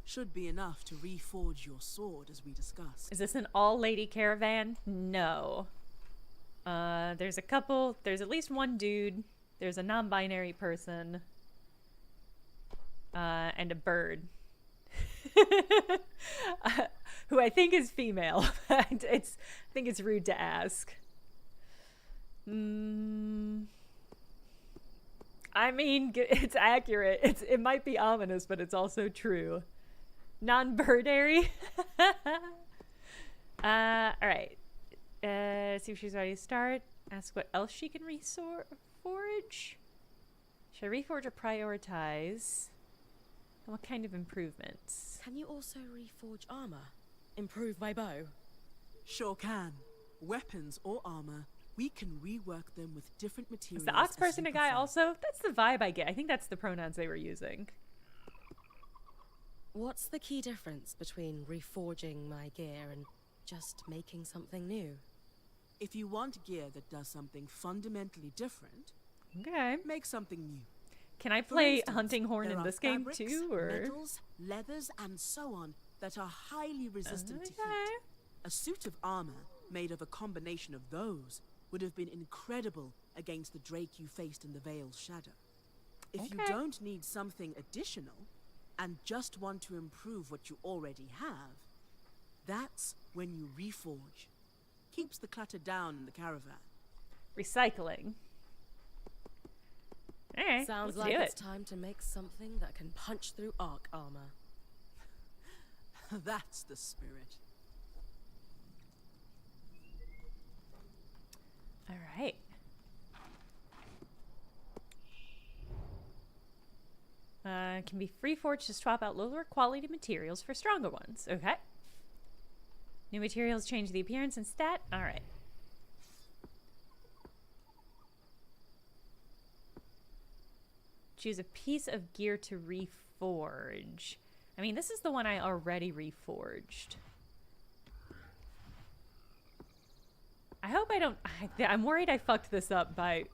Should be enough to reforge your sword as we discussed. Is this an all-lady caravan? No. There's a couple, there's at least one dude, there's a non-binary person, and a bird. Who I think is female. I think it's rude to ask. I mean, it's accurate. It might be ominous, but it's also true. Non-birdary. All right. See if she's ready to start. Ask what else she can forge. Should I reforge or prioritize? And what kind of improvements? Can you also reforge armor? Improve my bow? Sure can. Weapons or armor, we can rework them with different materials. Is the ox as person you a guy prefer. also? That's the vibe I get. I think that's the pronouns they were using. What's the key difference between reforging my gear and just making something new? If you want gear that does something fundamentally different, Okay. make something new. Can I For play instance, hunting horn there in are this game fabrics, too, or? metals, leathers, and so on that are highly resistant to Okay. heat. A suit of armor made of a combination of those would have been incredible against the Drake you faced in the Vale's shadow. If you Okay. don't need something additional and just want to improve what you already have, that's when you reforge. Keeps the clutter down in the caravan. Recycling. Alright, Sounds let's like do it's it. time to make something that can punch through arc armor. That's the spirit. Alright. Can be free forged to swap out lower quality materials for stronger ones. Okay. New materials change the appearance and stat. Alright. Choose a piece of gear to reforge. I mean, this is the one I already reforged. I hope I don't... I'm worried I fucked this up by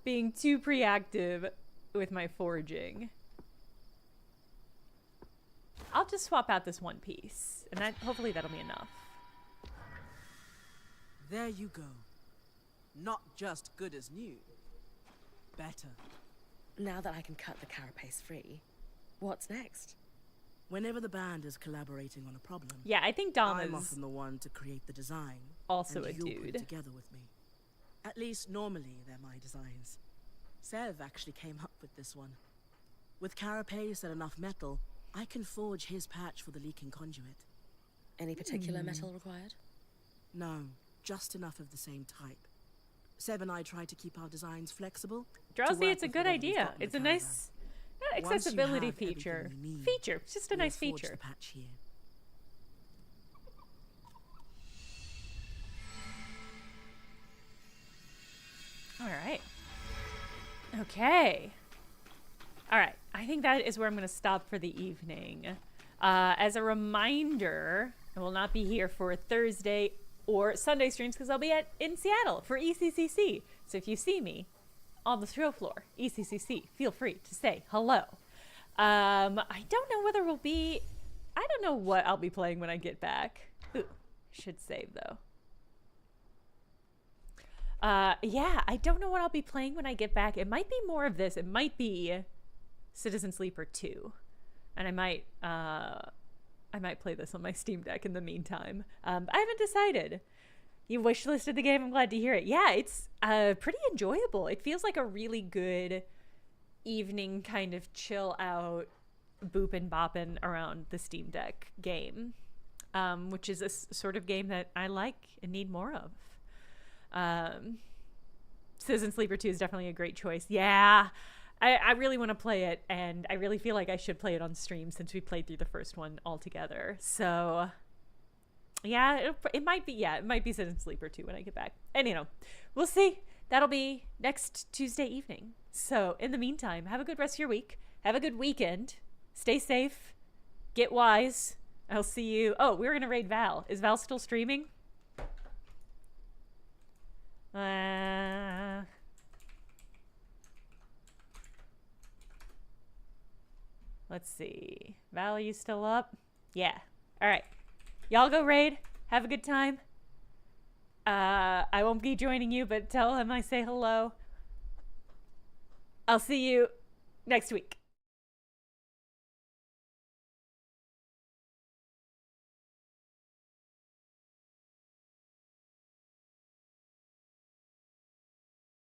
being too preactive with my forging. I'll just swap out this one piece, and hopefully that'll be enough. There you go. Not just good as new. Better. Now that I can cut the carapace free, what's next? Whenever the band is collaborating on a problem, Yeah, I think Dom I'm is often the one to create the design. also and a you'll put it dude. together with me. At least normally they're my designs. Sev actually came up with this one. With carapace and enough metal, I can forge his patch for the leaking conduit. Any particular metal required? No, just enough of the same type. Sev and I try to keep our designs flexible. to Drowsy, work it's a with good whatever we've idea. got in the It's a caravan. nice Once you accessibility have everything feature. you need, Feature. It's just a we'll nice forge feature. the patch here. All right. Okay. All right. I think that is where I'm going to stop for the evening. As a reminder, I will not be here for Thursday or Sunday streams because I'll be in Seattle for ECCC. So if you see me on the show floor, ECCC, feel free to say hello. I don't know whether we'll be... I don't know what I'll be playing when I get back. Ooh, should save though. Yeah, I don't know what I'll be playing when I get back. It might be more of this. It might be Citizen Sleeper 2. And I might play this on my Steam Deck in the meantime. I haven't decided. You wishlisted the game. I'm glad to hear it. Yeah, it's pretty enjoyable. It feels like a really good evening kind of chill out, boopin' boppin' around the Steam Deck game, which is a sort of game that I like and need more of. Citizen Sleeper 2 is definitely a great choice. Yeah, I really want to play it, and I really feel like I should play it on stream since we played through the first one all together. So yeah, it might be Citizen Sleeper 2 when I get back. And you know, we'll see. That'll be next Tuesday evening. So in the meantime, have a good rest of your week. Have a good weekend. Stay safe. Get wise. I'll see you. Oh, we're gonna raid Val. Is Val still streaming? Let's see. Val, are you still up? Yeah. All right. Y'all go raid. Have a good time. I won't be joining you, but tell him I say hello. I'll see you next week.